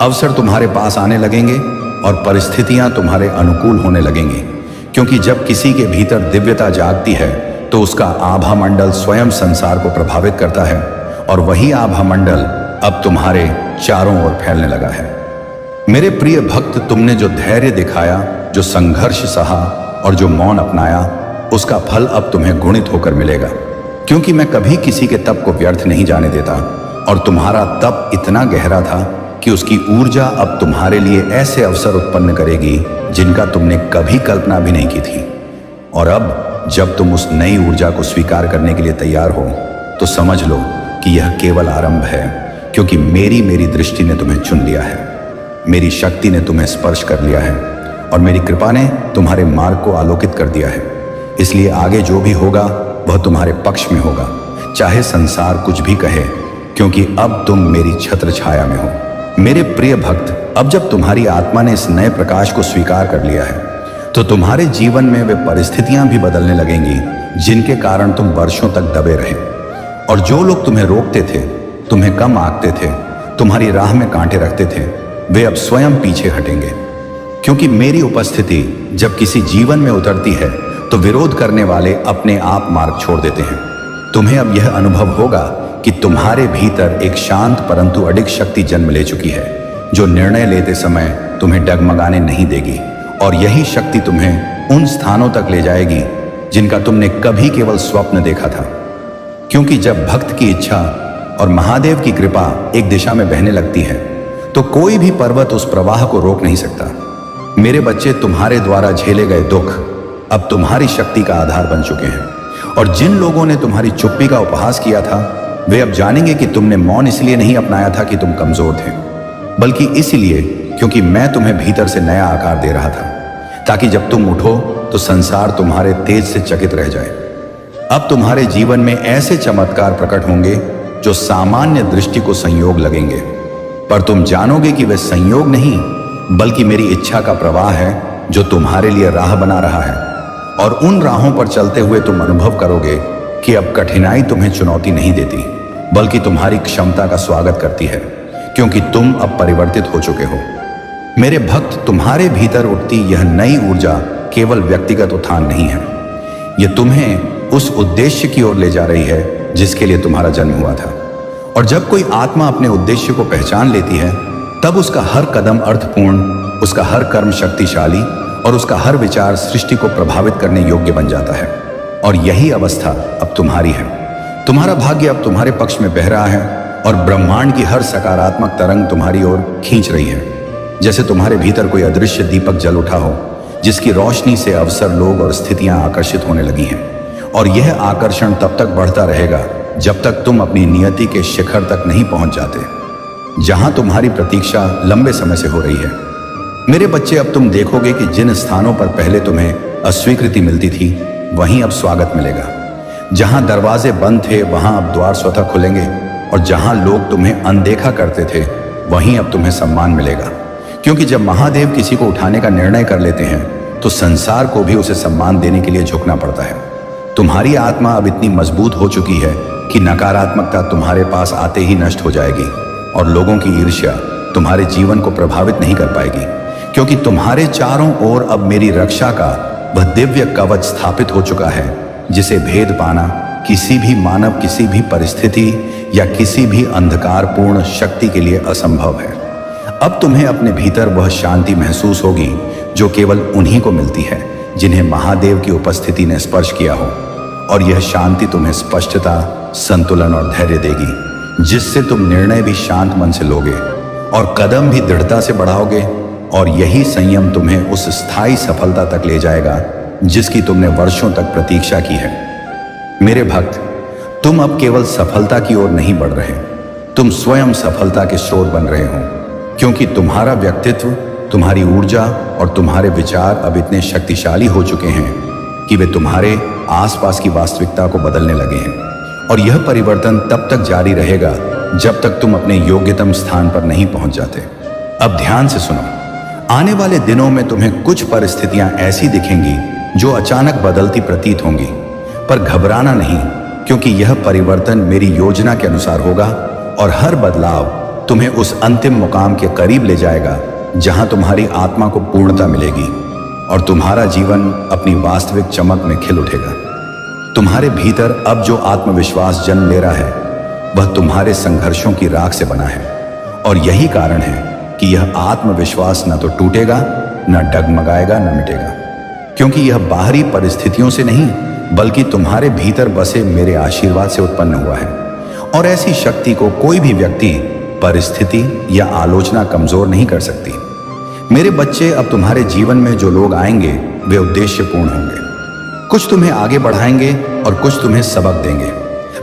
अवसर तुम्हारे पास आने लगेंगे और परिस्थितियां तुम्हारे अनुकूल होने लगेंगी। क्योंकि जब किसी के भीतर दिव्यता जागती है तो उसका आभा मंडल स्वयं संसार को प्रभावित करता है और वही आभा मंडल अब तुम्हारे चारों ओर फैलने लगा है। मेरे प्रिय भक्त, तुमने जो धैर्य दिखाया, जो संघर्ष सहा और जो मौन अपनाया, उसका फल अब तुम्हें गुणित होकर मिलेगा। क्योंकि मैं कभी किसी के तप को व्यर्थ नहीं जाने देता, और तुम्हारा तप इतना गहरा था कि उसकी ऊर्जा अब तुम्हारे लिए ऐसे अवसर उत्पन्न करेगी जिनका तुमने कभी कल्पना भी नहीं की थी। और अब जब तुम उस नई ऊर्जा को स्वीकार करने के लिए तैयार हो, तो समझ लो कि यह केवल आरंभ है, क्योंकि मेरी दृष्टि ने तुम्हें चुन लिया है, मेरी शक्ति ने तुम्हें स्पर्श कर लिया है, और मेरी कृपा ने तुम्हारे मार्ग को आलोकित कर दिया है। इसलिए आगे जो भी होगा वह तुम्हारे पक्ष में होगा, चाहे संसार कुछ भी कहे, क्योंकि अब तुम मेरी छत्र छाया में हो। मेरे प्रिय भक्त, अब जब तुम्हारी आत्मा ने इस नए प्रकाश को स्वीकार कर लिया है, तो तुम्हारे जीवन में वे परिस्थितियां भी बदलने लगेंगी जिनके कारण तुम वर्षों तक दबे रहे। और जो लोग तुम्हें रोकते थे, तुम्हें कम आंकते थे, तुम्हारी राह में कांटे रखते थे, वे अब स्वयं पीछे हटेंगे। क्योंकि मेरी उपस्थिति जब किसी जीवन में उतरती है, तो विरोध करने वाले अपने आप मार्ग छोड़ देते हैं। तुम्हें अब यह अनुभव होगा कि तुम्हारे भीतर एक शांत परंतु अडिग शक्ति जन्म ले चुकी है, जो निर्णय लेते समय तुम्हें डगमगाने नहीं देगी। और यही शक्ति तुम्हें उन स्थानों तक ले जाएगी जिनका तुमने कभी केवल स्वप्न देखा था। क्योंकि जब भक्त की इच्छा और महादेव की कृपा एक दिशा में बहने लगती है, तो कोई भी पर्वत उस प्रवाह को रोक नहीं सकता। मेरे बच्चे, तुम्हारे द्वारा झेले गए दुख अब तुम्हारी शक्ति का आधार बन चुके हैं। और जिन लोगों ने तुम्हारी चुप्पी का उपहास किया था, वे अब जानेंगे कि तुमने मौन इसलिए नहीं अपनाया था कि तुम कमजोर थे, बल्कि इसलिए क्योंकि मैं तुम्हें भीतर से नया आकार दे रहा था, ताकि जब तुम उठो तो संसार तुम्हारे तेज से चकित रह जाए। अब तुम्हारे जीवन में ऐसे चमत्कार प्रकट होंगे जो सामान्य दृष्टि को संयोग लगेंगे, पर तुम जानोगे कि वे संयोग नहीं, बल्कि मेरी इच्छा का प्रवाह है जो तुम्हारे लिए राह बना रहा है। और उन राहों पर चलते हुए तुम अनुभव करोगे कि अब कठिनाई तुम्हें चुनौती नहीं देती, बल्कि तुम्हारी क्षमता का स्वागत करती है, क्योंकि तुम अब परिवर्तित हो चुके हो। मेरे भक्त, तुम्हारे भीतर उठती यह नई ऊर्जा केवल व्यक्तिगत उत्थान नहीं है, यह तुम्हें उस उद्देश्य की ओर ले जा रही है जिसके लिए तुम्हारा जन्म हुआ था। और जब कोई आत्मा अपने उद्देश्य को पहचान लेती है, तब उसका हर कदम अर्थपूर्ण, उसका हर कर्म शक्तिशाली और उसका हर विचार सृष्टि को प्रभावित करने योग्य बन जाता है। और यही अवस्था अब तुम्हारी है। तुम्हारा भाग्य अब तुम्हारे पक्ष में बह रहा है, और ब्रह्मांड की हर सकारात्मक तरंग तुम्हारी ओर खींच रही है। जैसे तुम्हारे भीतर कोई अदृश्य दीपक जल उठा हो, जिसकी रोशनी से अवसर, लोग और स्थितियां आकर्षित होने लगी हैं। और यह आकर्षण तब तक बढ़ता रहेगा जब तक तुम अपनी नियति के शिखर तक नहीं पहुंच जाते, जहां तुम्हारी प्रतीक्षा लंबे समय से हो रही है। मेरे बच्चे, अब तुम देखोगे कि जिन स्थानों पर पहले तुम्हें अस्वीकृति मिलती थी, वहीं अब स्वागत मिलेगा। जहां दरवाजे बंद थे, वहां अब द्वार स्वतः खुलेंगे, और जहां लोग तुम्हें अनदेखा करते थे, वहीं अब तुम्हें सम्मान मिलेगा। क्योंकि जब महादेव किसी को उठाने का निर्णय कर लेते हैं, तो संसार को भी उसे सम्मान देने के लिए झुकना पड़ता है। तुम्हारी आत्मा अब इतनी मजबूत हो चुकी है कि नकारात्मकता तुम्हारे पास आते ही नष्ट हो जाएगी, और लोगों की ईर्ष्या तुम्हारे जीवन को प्रभावित नहीं कर पाएगी। क्योंकि तुम्हारे चारों ओर अब मेरी रक्षा का वह दिव्य कवच स्थापित हो चुका है, जिसे भेद पाना किसी भी मानव, किसी भी परिस्थिति या किसी भी अंधकारपूर्ण शक्ति के लिए असंभव है। अब तुम्हें अपने भीतर वह शांति महसूस होगी जो केवल उन्हीं को मिलती है जिन्हें महादेव की उपस्थिति ने स्पर्श किया हो। और यह शांति तुम्हें स्पष्टता, संतुलन और धैर्य देगी, जिससे तुम निर्णय भी शांत मन से लोगे और कदम भी दृढ़ता से बढ़ाओगे। और यही संयम तुम्हें उस स्थायी सफलता तक ले जाएगा जिसकी तुमने वर्षों तक प्रतीक्षा की है। मेरे भक्त, तुम अब केवल सफलता की ओर नहीं बढ़ रहे, तुम स्वयं सफलता के स्रोत बन रहे हो। क्योंकि तुम्हारा व्यक्तित्व, तुम्हारी ऊर्जा और तुम्हारे विचार अब इतने शक्तिशाली हो चुके हैं कि वे तुम्हारे आसपास की वास्तविकता को बदलने लगे हैं। और यह परिवर्तन तब तक जारी रहेगा जब तक तुम अपने योग्यतम स्थान पर नहीं पहुंच जाते। अब ध्यान से सुनो, आने वाले दिनों में तुम्हें कुछ परिस्थितियां ऐसी दिखेंगी जो अचानक बदलती प्रतीत होंगी, पर घबराना नहीं, क्योंकि यह परिवर्तन मेरी योजना के अनुसार होगा और हर बदलाव तुम्हें उस अंतिम मुकाम के करीब ले जाएगा जहां तुम्हारी आत्मा को पूर्णता मिलेगी और तुम्हारा जीवन अपनी वास्तविक चमक में खिल उठेगा। तुम्हारे भीतर अब जो आत्मविश्वास जन्म ले रहा है, वह तुम्हारे संघर्षों की राख से बना है। और यही कारण है कि यह आत्मविश्वास न तो टूटेगा, न डगमगाएगा, न मिटेगा, क्योंकि यह बाहरी परिस्थितियों से नहीं बल्कि तुम्हारे भीतर बसे मेरे आशीर्वाद से उत्पन्न हुआ है। और ऐसी शक्ति को कोई भी व्यक्ति, परिस्थिति या आलोचना कमजोर नहीं कर सकती। मेरे बच्चे, अब तुम्हारे जीवन में जो लोग आएंगे वे उद्देश्यपूर्ण होंगे। कुछ तुम्हें आगे बढ़ाएंगे और कुछ तुम्हें सबक देंगे,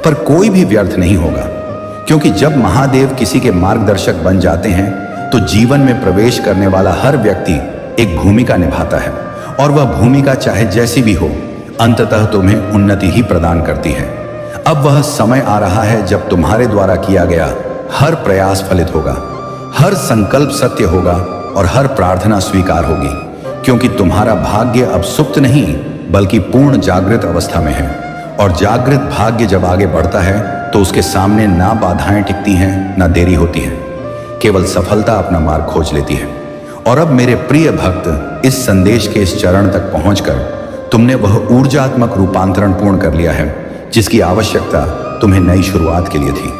पर कोई भी व्यर्थ नहीं होगा, क्योंकि जब महादेव किसी के मार्गदर्शक बन जाते हैं तो जीवन में प्रवेश करने वाला हर व्यक्ति एक भूमिका निभाता है, और वह भूमिका चाहे जैसी भी हो अंततः तुम्हें उन्नति ही प्रदान करती है। अब वह समय आ रहा है जब तुम्हारे द्वारा किया गया हर प्रयास फलित होगा, हर संकल्प सत्य होगा और हर प्रार्थना स्वीकार होगी, क्योंकि तुम्हारा भाग्य अब सुप्त नहीं बल्कि पूर्ण जागृत अवस्था में है। और जागृत भाग्य जब आगे बढ़ता है तो उसके सामने ना बाधाएं टिकती हैं, ना देरी होती है, केवल सफलता अपना मार्ग खोज लेती है। और अब मेरे प्रिय भक्त, इस संदेश के इस चरण तक पहुंचकर तुमने वह ऊर्जात्मक रूपांतरण पूर्ण कर लिया है जिसकी आवश्यकता तुम्हें नई शुरुआत के लिए थी।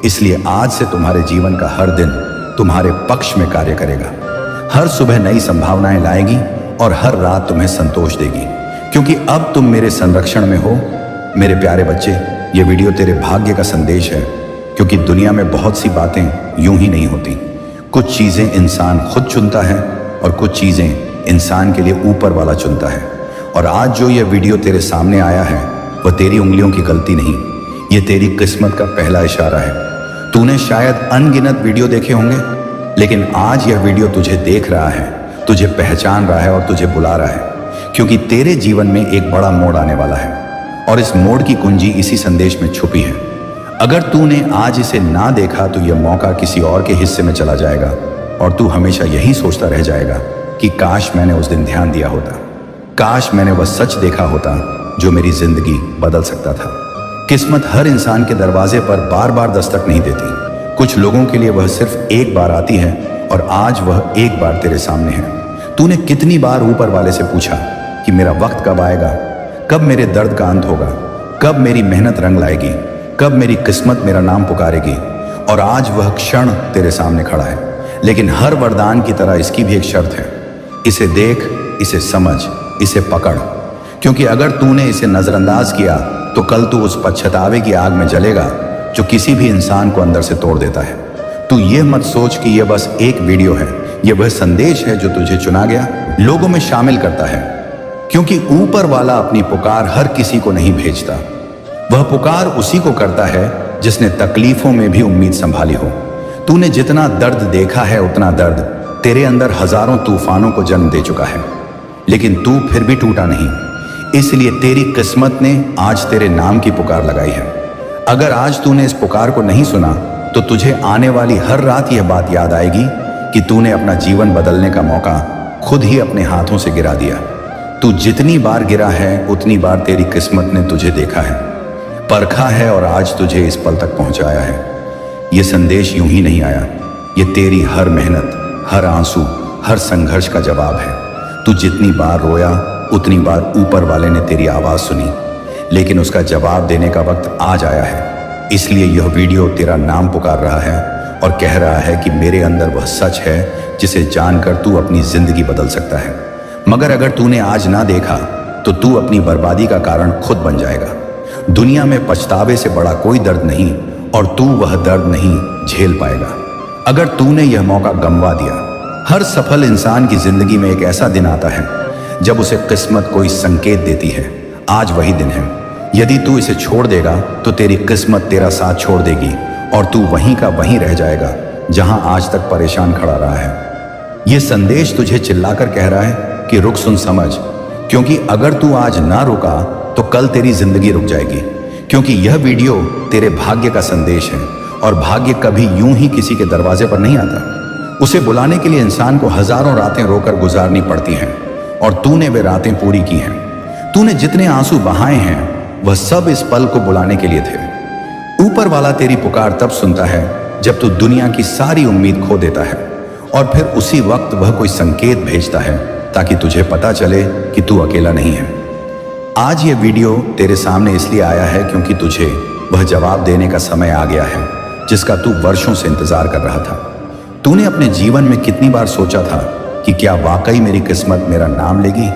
इसलिए आज से तुम्हारे जीवन का हर दिन तुम्हारे पक्ष में कार्य करेगा, हर सुबह नई संभावनाएं लाएगी और हर रात तुम्हें संतोष देगी, क्योंकि अब तुम मेरे संरक्षण में हो। मेरे प्यारे बच्चे, ये वीडियो तेरे भाग्य का संदेश है, क्योंकि दुनिया में बहुत सी बातें यूं ही नहीं होती। कुछ चीजें इंसान खुद चुनता है और कुछ चीजें इंसान के लिए ऊपर वाला चुनता है। और आज जो यह वीडियो तेरे सामने आया है वह तेरी उंगलियों की गलती नहीं, ये तेरी किस्मत का पहला इशारा है। तूने शायद अनगिनत वीडियो देखे होंगे, लेकिन आज यह वीडियो तुझे देख रहा है, तुझे पहचान रहा है और तुझे बुला रहा है, क्योंकि तेरे जीवन में एक बड़ा मोड़ आने वाला है और इस मोड़ की कुंजी इसी संदेश में छुपी है। अगर तूने आज इसे ना देखा तो यह मौका किसी और के हिस्से में चला जाएगा और तू हमेशा यही सोचता रह जाएगा कि काश मैंने उस दिन ध्यान दिया होता, काश मैंने वह सच देखा होता जो मेरी जिंदगी बदल सकता था। किस्मत हर इंसान के दरवाजे पर बार बार दस्तक नहीं देती। कुछ लोगों के लिए वह सिर्फ एक बार आती है और आज वह एक बार तेरे सामने है। तूने कितनी बार ऊपर वाले से पूछा कि मेरा वक्त कब आएगा, कब मेरे दर्द का अंत होगा, कब मेरी मेहनत रंग लाएगी, कब मेरी किस्मत मेरा नाम पुकारेगी। और आज वह क्षण तेरे सामने खड़ा है। लेकिन हर वरदान की तरह इसकी भी एक शर्त है, इसे देख, इसे समझ, इसे पकड़, क्योंकि अगर तूने इसे नजरअंदाज किया तो कल तू उस पछतावे की आग में जलेगा जो किसी भी इंसान को अंदर से तोड़ देता है। तू ये मत सोच कि यह बस एक वीडियो है, यह वह संदेश है जो तुझे चुना गया लोगों में शामिल करता है, क्योंकि ऊपर वाला अपनी पुकार हर किसी को नहीं भेजता। वह पुकार उसी को करता है जिसने तकलीफों में भी उम्मीद संभाली हो। तूने जितना दर्द देखा है उतना दर्द तेरे अंदर हजारों तूफानों को जन्म दे चुका है, लेकिन तू फिर भी टूटा नहीं। इसलिए तेरी किस्मत ने आज तेरे नाम की पुकार लगाई है। अगर आज तूने इस पुकार को नहीं सुना तो तुझे आने वाली हर रात यह बात याद आएगी कि तूने अपना जीवन बदलने का मौका खुद ही अपने हाथों से गिरा दिया। तू जितनी बार गिरा है उतनी बार तेरी किस्मत ने तुझे देखा है, परखा है और आज तुझे इस पल तक पहुंचाया है। यह संदेश यूं ही नहीं आया, यह तेरी हर मेहनत, हर आंसू, हर संघर्ष का जवाब है। तू जितनी बार रोया उतनी बार ऊपर वाले ने तेरी आवाज सुनी, लेकिन उसका जवाब देने का वक्त आज आया है। इसलिए यह वीडियो तेरा नाम पुकार रहा है और कह रहा है कि मेरे अंदर वह सच है जिसे जानकर तू अपनी जिंदगी बदल सकता है। मगर अगर तूने आज ना देखा तो तू अपनी बर्बादी का कारण खुद बन जाएगा। दुनिया में पछतावे से बड़ा कोई दर्द नहीं और तू वह दर्द नहीं झेल पाएगा अगर तूने यह मौका गंवा दिया। हर सफल इंसान की जिंदगी में एक ऐसा दिन आता है जब उसे किस्मत कोई संकेत देती है, आज वही दिन है। यदि तू इसे छोड़ देगा तो तेरी किस्मत तेरा साथ छोड़ देगी और तू वहीं का वहीं रह जाएगा जहां आज तक परेशान खड़ा रहा है। यह संदेश तुझे चिल्लाकर कह रहा है कि रुक, सुन, समझ, क्योंकि अगर तू आज ना रुका तो कल तेरी जिंदगी रुक जाएगी। क्योंकि यह वीडियो तेरे भाग्य का संदेश है और भाग्य कभी यूं ही किसी के दरवाजे पर नहीं आता। उसे बुलाने के लिए इंसान को हजारों रातें रोकर गुजारनी पड़ती हैं और तूने वे रातें पूरी की हैं। तूने जितने आंसू बहाए हैं वह सब इस पल को बुलाने के लिए थे। ऊपर वाला तेरी पुकार तब सुनता है जब तू दुनिया की सारी उम्मीद खो देता है और फिर उसी वक्त वह कोई संकेत भेजता है ताकि तुझे पता चले कि तू अकेला नहीं है। आज यह वीडियो तेरे सामने इसलिए आया है क्योंकि तुझे वह जवाब देने का समय आ गया है जिसका तू वर्षों से इंतजार कर रहा था। तूने अपने जीवन में कितनी बार सोचा था कि क्या वाकई मेरी किस्मत मेरा नाम लेगी?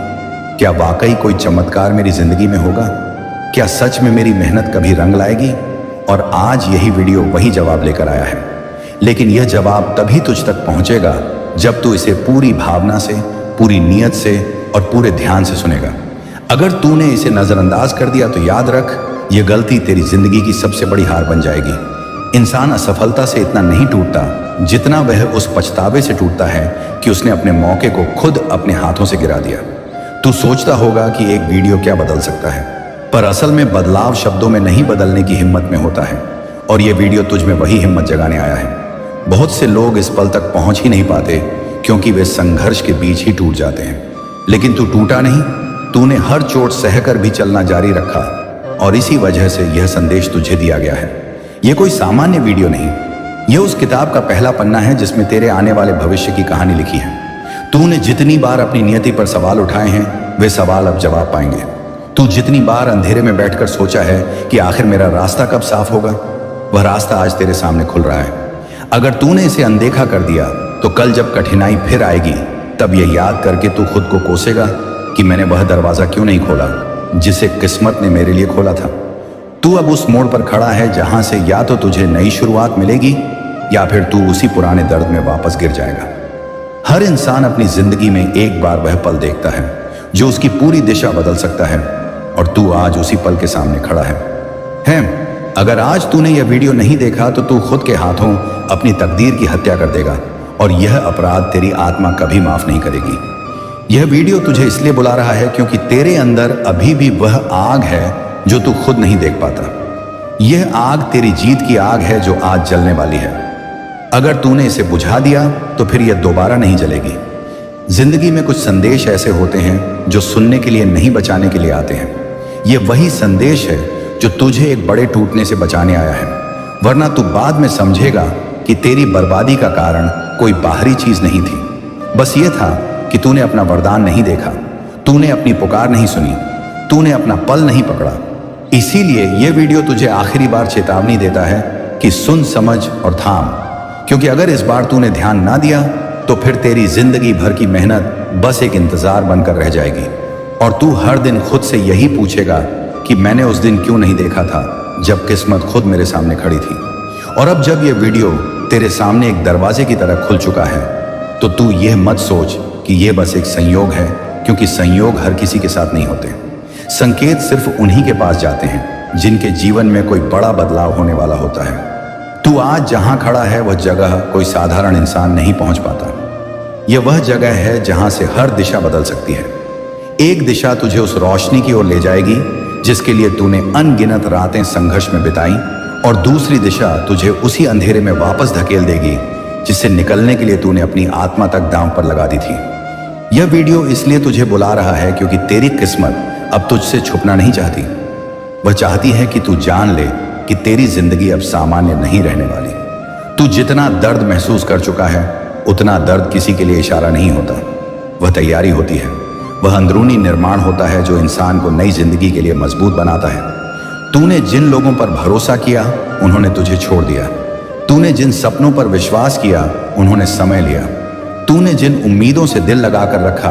क्या वाकई कोई चमत्कार मेरी जिंदगी में होगा? क्या सच में मेरी मेहनत कभी रंग लाएगी? और आज यही वीडियो वही जवाब लेकर आया है। लेकिन यह जवाब तभी तुझ तक पहुंचेगा जब तू इसे पूरी भावना से, पूरी नीयत से और पूरे ध्यान से सुनेगा। अगर तूने इसे नजरअंदाज कर दिया तो याद रख, यह गलती तेरी जिंदगी की सबसे बड़ी हार बन जाएगी। इंसान असफलता से इतना नहीं टूटता जितना वह उस पछतावे से टूटता है कि उसने अपने मौके को खुद अपने हाथों से गिरा दिया। तू सोचता होगा कि एक वीडियो क्या बदल सकता है, पर असल में बदलाव शब्दों में नहीं बदलने की हिम्मत में होता है। और यह वीडियो तुझ में वही हिम्मत जगाने आया है। बहुत से लोग इस पल तक पहुंच ही नहीं पाते क्योंकि वे संघर्ष के बीच ही टूट जाते हैं। लेकिन तू टूटा नहीं, तूने हर चोट सहकर भी चलना जारी रखा और इसी वजह से यह संदेश तुझे दिया गया है। यह कोई सामान्य वीडियो नहीं, यह उस किताब का पहला पन्ना है जिसमें तेरे आने वाले भविष्य की कहानी लिखी है। तूने जितनी बार अपनी नियति पर सवाल उठाए हैं, वे सवाल अब जवाब पाएंगे। तू जितनी बार अंधेरे में बैठकर सोचा है कि आखिर मेरा रास्ता कब साफ होगा, वह रास्ता आज तेरे सामने खुल रहा है। अगर तूने इसे अनदेखा कर दिया तो कल जब कठिनाई फिर आएगी तब यह याद करके तू खुद को कोसेगा कि मैंने वह दरवाजा क्यों नहीं खोला जिसे किस्मत ने मेरे लिए खोला था। तू अब उस मोड़ पर खड़ा है जहां से या तो तुझे नई शुरुआत मिलेगी या फिर तू उसी पुराने दर्द में वापस गिर जाएगा। हर इंसान अपनी जिंदगी में एक बार वह पल देखता है जो उसकी पूरी दिशा बदल सकता है, और तू आज उसी पल के सामने खड़ा है। अगर आज तूने यह वीडियो नहीं देखा तो तू खुद के हाथों अपनी तकदीर की हत्या कर देगा और यह अपराध तेरी आत्मा कभी माफ नहीं करेगी। यह वीडियो तुझे इसलिए बुला रहा है क्योंकि तेरे अंदर अभी भी वह आग है जो तू खुद नहीं देख पाता। यह आग तेरी जीत की आग है जो आज जलने वाली है। अगर तूने इसे बुझा दिया तो फिर यह दोबारा नहीं जलेगी। जिंदगी में कुछ संदेश ऐसे होते हैं जो सुनने के लिए नहीं, बचाने के लिए आते हैं। यह वही संदेश है जो तुझे एक बड़े टूटने से बचाने आया है, वरना तू बाद में समझेगा कि तेरी बर्बादी का कारण कोई बाहरी चीज नहीं थी। बस यह था कि तूने अपना वरदान नहीं देखा, तूने अपनी पुकार नहीं सुनी, तूने अपना पल नहीं पकड़ा। इसीलिए यह वीडियो तुझे आखिरी बार चेतावनी देता है कि सुन, समझ और थाम, क्योंकि अगर इस बार तूने ध्यान ना दिया तो फिर तेरी जिंदगी भर की मेहनत बस एक इंतजार बनकर रह जाएगी और तू हर दिन खुद से यही पूछेगा कि मैंने उस दिन क्यों नहीं देखा था जब किस्मत खुद मेरे सामने खड़ी थी। और अब जब यह वीडियो तेरे सामने एक दरवाजे की तरह खुल चुका है तो तू यह मत सोच कि यह बस एक संयोग है, क्योंकि संयोग हर किसी के साथ नहीं होते। संकेत सिर्फ उन्हीं के पास जाते हैं जिनके जीवन में कोई बड़ा बदलाव होने वाला होता है। तू आज जहां खड़ा है वह जगह कोई साधारण इंसान नहीं पहुंच पाता। यह वह जगह है जहां से हर दिशा बदल सकती है। एक दिशा तुझे उस रोशनी की ओर ले जाएगी जिसके लिए तूने अनगिनत रातें संघर्ष में बिताई, और दूसरी दिशा तुझे उसी अंधेरे में वापस धकेल देगी जिससे निकलने के लिए तूने अपनी आत्मा तक दांव पर लगा दी थी। यह वीडियो इसलिए तुझे बुला रहा है क्योंकि तेरी किस्मत अब तुझसे छुपना नहीं चाहती। वह चाहती है कि तू जान ले कि तेरी जिंदगी अब सामान्य नहीं रहने वाली। तू जितना दर्द महसूस कर चुका है उतना दर्द किसी के लिए इशारा नहीं होता, वह तैयारी होती है। वह अंदरूनी निर्माण होता है जो इंसान को नई जिंदगी के लिए मजबूत बनाता है। तूने जिन लोगों पर भरोसा किया उन्होंने तुझे छोड़ दिया। तूने जिन सपनों पर विश्वास किया उन्होंने समय लिया। तूने जिन उम्मीदों से दिल लगाकर रखा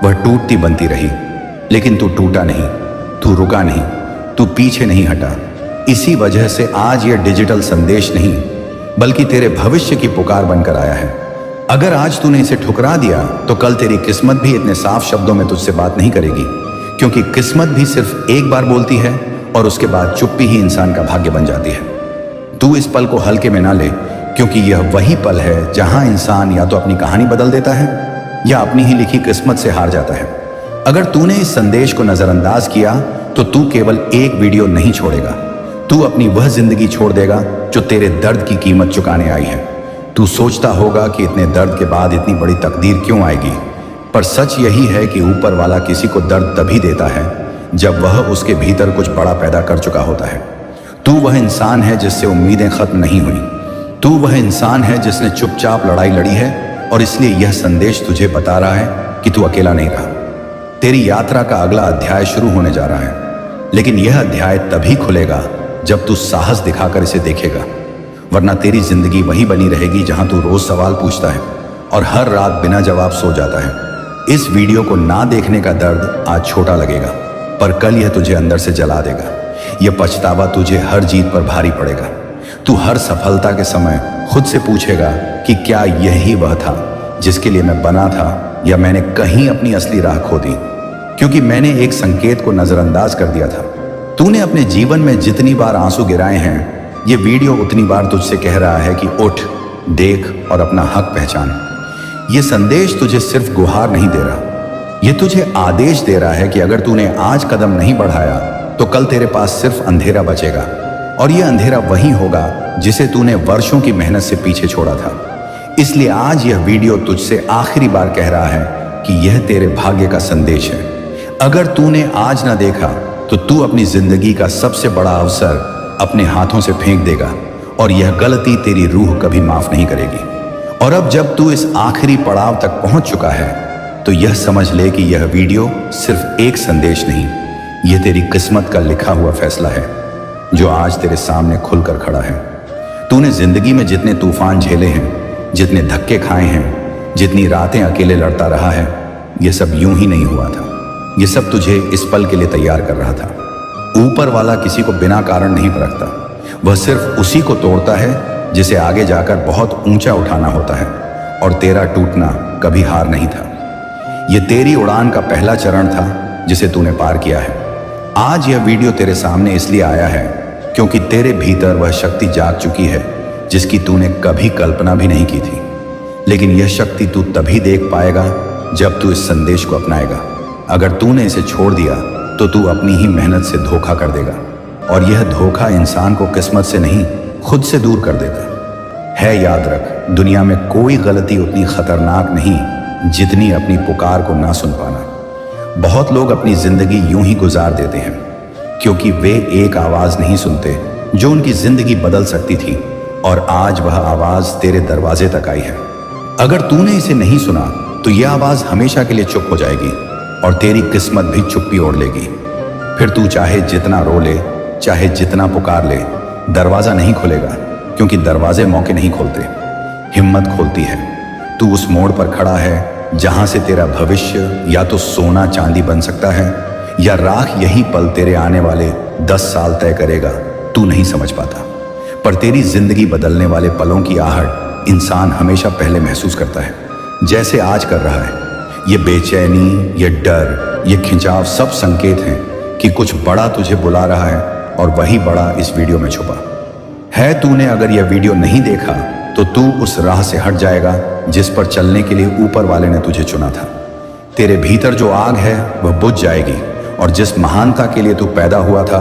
वह टूटती बनती रही, लेकिन तू टूटा नहीं, तू रुका नहीं, तू पीछे नहीं हटा। इसी वजह से आज यह डिजिटल संदेश नहीं बल्कि तेरे भविष्य की पुकार बनकर आया है। अगर आज तूने इसे ठुकरा दिया तो कल तेरी किस्मत भी इतने साफ शब्दों में तुझसे बात नहीं करेगी, क्योंकि किस्मत भी सिर्फ एक बार बोलती है और उसके बाद चुप्पी ही इंसान का भाग्य बन जाती है। तू इस पल को हल्के में ना ले, क्योंकि यह वही पल है जहां इंसान या तो अपनी कहानी बदल देता है या अपनी ही लिखी किस्मत से हार जाता है। अगर तूने इस संदेश को नजरअंदाज किया तो तू केवल एक वीडियो नहीं छोड़ेगा, तू अपनी वह जिंदगी छोड़ देगा जो तेरे दर्द की कीमत चुकाने आई है। तू सोचता होगा कि इतने दर्द के बाद इतनी बड़ी तकदीर क्यों आएगी, पर सच यही है कि ऊपर वाला किसी को दर्द तभी देता है जब वह उसके भीतर कुछ बड़ा पैदा कर चुका होता है। तू वह इंसान है जिससे उम्मीदें खत्म नहीं हुई। तू वह इंसान है जिसने चुपचाप लड़ाई लड़ी है, और इसलिए यह संदेश तुझे बता रहा है कि तू अकेला नहीं रहा। तेरी यात्रा का अगला अध्याय शुरू होने जा रहा है, लेकिन यह अध्याय तभी खुलेगा जब तू साहस दिखाकर इसे देखेगा। वरना तेरी जिंदगी वही बनी रहेगी जहां तू रोज सवाल पूछता है और हर रात बिना जवाब सो जाता है। इस वीडियो को ना देखने का दर्द आज छोटा लगेगा, पर कल यह तुझे अंदर से जला देगा। यह पछतावा तुझे हर जीत पर भारी पड़ेगा। तू हर सफलता के समय खुद से पूछेगा कि क्या यही वह था जिसके लिए मैं बना था, या मैंने कहीं अपनी असली राह खो दी क्योंकि मैंने एक संकेत को नजरअंदाज कर दिया था। तूने अपने जीवन में जितनी बार आंसू गिराए हैं, ये वीडियो उतनी बार तुझसे कह रहा है कि उठ, देख और अपना हक पहचान। ये संदेश तुझे सिर्फ गुहार नहीं दे रहा, ये तुझे आदेश दे रहा है कि अगर तूने आज कदम नहीं बढ़ाया तो कल तेरे पास सिर्फ अंधेरा बचेगा, और यह अंधेरा वही होगा जिसे तूने वर्षों की मेहनत से पीछे छोड़ा था। इसलिए आज यह वीडियो तुझसे आखिरी बार कह रहा है कि यह तेरे भाग्य का संदेश है। अगर तूने आज ना देखा तो तू अपनी जिंदगी का सबसे बड़ा अवसर अपने हाथों से फेंक देगा, और यह गलती तेरी रूह कभी माफ नहीं करेगी। और अब जब तू इस आखिरी पड़ाव तक पहुंच चुका है तो यह समझ ले कि यह वीडियो सिर्फ एक संदेश नहीं, यह तेरी किस्मत का लिखा हुआ फैसला है जो आज तेरे सामने खुलकर खड़ा है। तूने जिंदगी में जितने तूफान झेले हैं, जितने धक्के खाए हैं, जितनी रातें अकेले लड़ता रहा है, यह सब यूं ही नहीं हुआ था। यह सब तुझे इस पल के लिए तैयार कर रहा था। ऊपर वाला किसी को बिना कारण नहीं परखता, वह सिर्फ उसी को तोड़ता है जिसे आगे जाकर बहुत ऊंचा उठाना होता है, और तेरा टूटना कभी हार नहीं था। यह तेरी उड़ान का पहला चरण था जिसे तूने पार किया है। आज यह वीडियो तेरे सामने इसलिए आया है क्योंकि तेरे भीतर वह शक्ति जाग चुकी है जिसकी तूने कभी कल्पना भी नहीं की थी। लेकिन यह शक्ति तू तभी देख पाएगा जब तू इस संदेश को अपनाएगा। अगर तूने इसे छोड़ दिया तो तू अपनी ही मेहनत से धोखा कर देगा, और यह धोखा इंसान को किस्मत से नहीं खुद से दूर कर देता है। याद रख, दुनिया में कोई गलती उतनी खतरनाक नहीं जितनी अपनी पुकार को ना सुन पाना। बहुत लोग अपनी जिंदगी यूं ही गुजार देते हैं क्योंकि वे एक आवाज नहीं सुनते जो उनकी जिंदगी बदल सकती थी, और आज वह आवाज तेरे दरवाजे तक आई है। अगर तूने इसे नहीं सुना तो यह आवाज हमेशा के लिए चुप हो जाएगी और तेरी किस्मत भी चुप्पी ओढ़ लेगी। फिर तू चाहे जितना रो ले, चाहे जितना पुकार ले, दरवाजा नहीं खुलेगा, क्योंकि दरवाजे मौके नहीं खोलते, हिम्मत खोलती है। तू उस मोड़ पर खड़ा है जहां से तेरा भविष्य या तो सोना चांदी बन सकता है, या राख यही पल तेरे आने वाले 10 साल तय करेगा। तू नहीं समझ पाता, पर तेरी जिंदगी बदलने वाले पलों की आहट इंसान हमेशा पहले महसूस करता है, जैसे आज कर रहा है। ये बेचैनी, ये डर, ये खिंचाव सब संकेत हैं कि कुछ बड़ा तुझे बुला रहा है, और वही बड़ा इस वीडियो में छुपा है। तूने अगर यह वीडियो नहीं देखा तो तू उस राह से हट जाएगा जिस पर चलने के लिए ऊपर वाले ने तुझे चुना था। तेरे भीतर जो आग है वह बुझ जाएगी, और जिस महानता के लिए तू पैदा हुआ था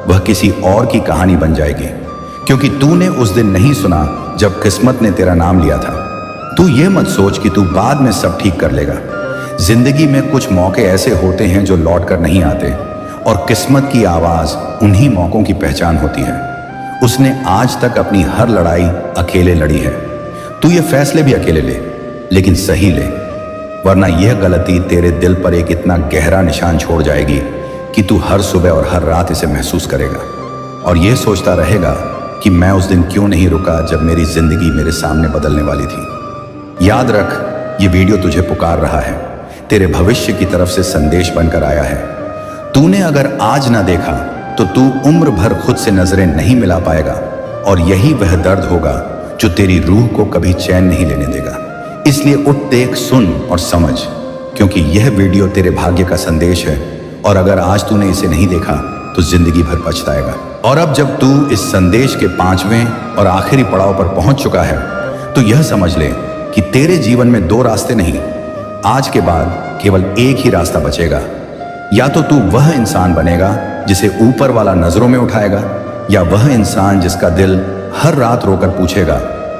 वह किसी और की कहानी बन जाएगी, क्योंकि तूने उस दिन नहीं सुना जब किस्मत ने तेरा नाम लिया था। तू ये मत सोच कि तू बाद में सब ठीक कर लेगा। जिंदगी में कुछ मौके ऐसे होते हैं जो लौट कर नहीं आते, और किस्मत की आवाज उन्हीं मौकों की पहचान होती है। उसने आज तक अपनी हर लड़ाई अकेले लड़ी है। तू ये फैसले भी अकेले ले, लेकिन सही ले, वरना यह गलती तेरे दिल पर एक इतना गहरा निशान छोड़ जाएगी कि तू हर सुबह और हर रात इसे महसूस करेगा, और यह सोचता रहेगा कि मैं उस दिन क्यों नहीं रुका जब मेरी जिंदगी मेरे सामने बदलने वाली थी। याद रख, ये वीडियो तुझे पुकार रहा है, तेरे भविष्य की तरफ से संदेश बनकर आया है। तूने अगर आज ना देखा तो तू उम्र भर खुद से नजरें नहीं मिला पाएगा, और यही वह दर्द होगा जो तेरी रूह को कभी चैन नहीं लेने देगा। इसलिए उठ, देख, सुन और समझ, क्योंकि यह वीडियो तेरे भाग्य का संदेश है, और अगर आज तूने इसे नहीं देखा तो जिंदगी भर पछताएगा। और अब जब तू इस संदेश के 5वें और आखिरी पड़ाव पर पहुंच चुका है तो यह समझ ले कि तेरे जीवन में 2 रास्ते नहीं, आज के बाद केवल एक ही रास्ता बचेगा। या तो तू वह इंसान बनेगा जिसे ऊपर वाला नजरों में उठाएगा, या वह इंसान जिसका दिल हर रात रोकर पूछेगा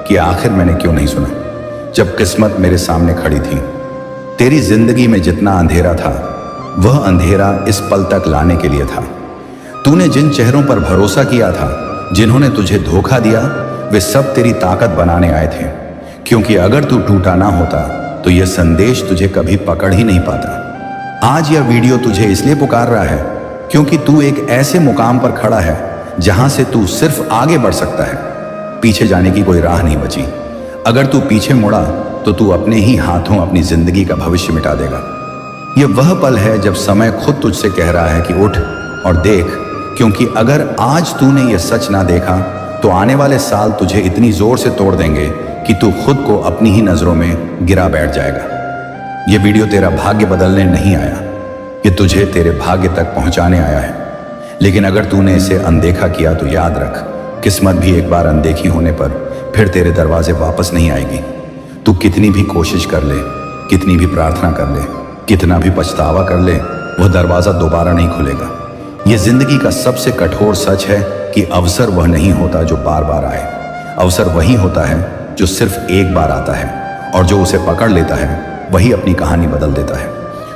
कि आखिर मैंने क्यों नहीं सुना जब किस्मत मेरे सामने खड़ी थी। तेरी जिंदगी में जितना अंधेरा था वह अंधेरा इस पल तक लाने के लिए था। तूने जिन चेहरों पर भरोसा किया था, जिन्होंने तुझे धोखा दिया, वे सब तेरी ताकत बनाने आए थे, क्योंकि अगर तू टूटा ना होता तो यह संदेश तुझे कभी पकड़ ही नहीं पाता। आज यह वीडियो तुझे इसलिए पुकार रहा है क्योंकि तू एक ऐसे मुकाम पर खड़ा है जहां से तू सिर्फ आगे बढ़ सकता है, पीछे जाने की कोई राह नहीं बची। अगर तू पीछे मुड़ा तो तू अपने ही हाथों अपनी जिंदगी का भविष्य मिटा देगा। यह वह पल है जब समय खुद तुझसे कह रहा है कि उठ और देख, क्योंकि अगर आज तूने यह सच ना देखा तो आने वाले साल तुझे इतनी जोर से तोड़ देंगे कि तू खुद को अपनी ही नजरों में गिरा बैठ जाएगा। यह वीडियो तेरा भाग्य बदलने नहीं आया, ये तुझे तेरे भाग्य तक पहुंचाने आया है। लेकिन अगर तूने इसे अनदेखा किया तो याद रख, किस्मत भी एक बार अनदेखी होने पर फिर तेरे दरवाजे वापस नहीं आएगी। तू कितनी भी कोशिश कर ले, कितनी भी प्रार्थना कर ले, कितना भी पछतावा कर ले, वह दरवाजा दोबारा नहीं खुलेगा। यह जिंदगी का सबसे कठोर सच है कि अवसर वह नहीं होता जो बार बार आए, अवसर वही होता है जो सिर्फ एक बार आता है, और जो उसे पकड़ लेता है वही अपनी कहानी बदल देता है।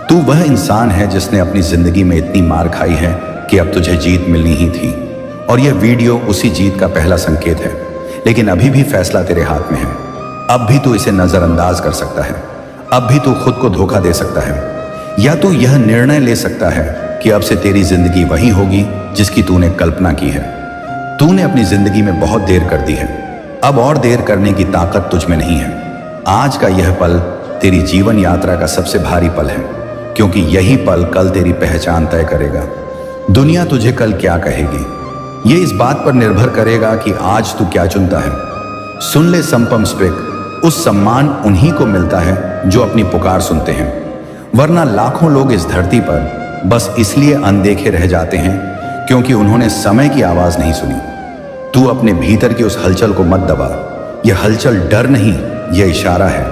तू वह इंसान है जिसने अपनी जिंदगी में इतनी मार खाई है कि अब तुझे जीत मिलनी ही थी, और यह वीडियो उसी जीत का पहला संकेत है। लेकिन अभी भी फैसला तेरे हाथ में है। अब भी तू इसे नजरअंदाज कर सकता है, अब भी तू खुद को धोखा दे सकता है, या तू यह निर्णय ले सकता है कि अब से तेरी जिंदगी वही होगी जिसकी तूने कल्पना की है। तूने अपनी जिंदगी में बहुत देर कर दी है, अब और देर करने की ताकत तुझ में नहीं है। आज का यह पल तेरी जीवन यात्रा का सबसे भारी पल है, क्योंकि यही पल कल तेरी पहचान तय करेगा। दुनिया तुझे कल क्या कहेगी, यह इस बात पर निर्भर करेगा कि आज तू क्या चुनता है। सुन ले संपम स्पिक, उस सम्मान उन्हीं को मिलता है जो अपनी पुकार सुनते हैं, वरना लाखों लोग इस धरती पर बस इसलिए अनदेखे रह जाते हैं क्योंकि उन्होंने समय की आवाज नहीं सुनी। तू अपने भीतर की उस हलचल को मत दबा। यह हलचल डर नहीं, यह इशारा है,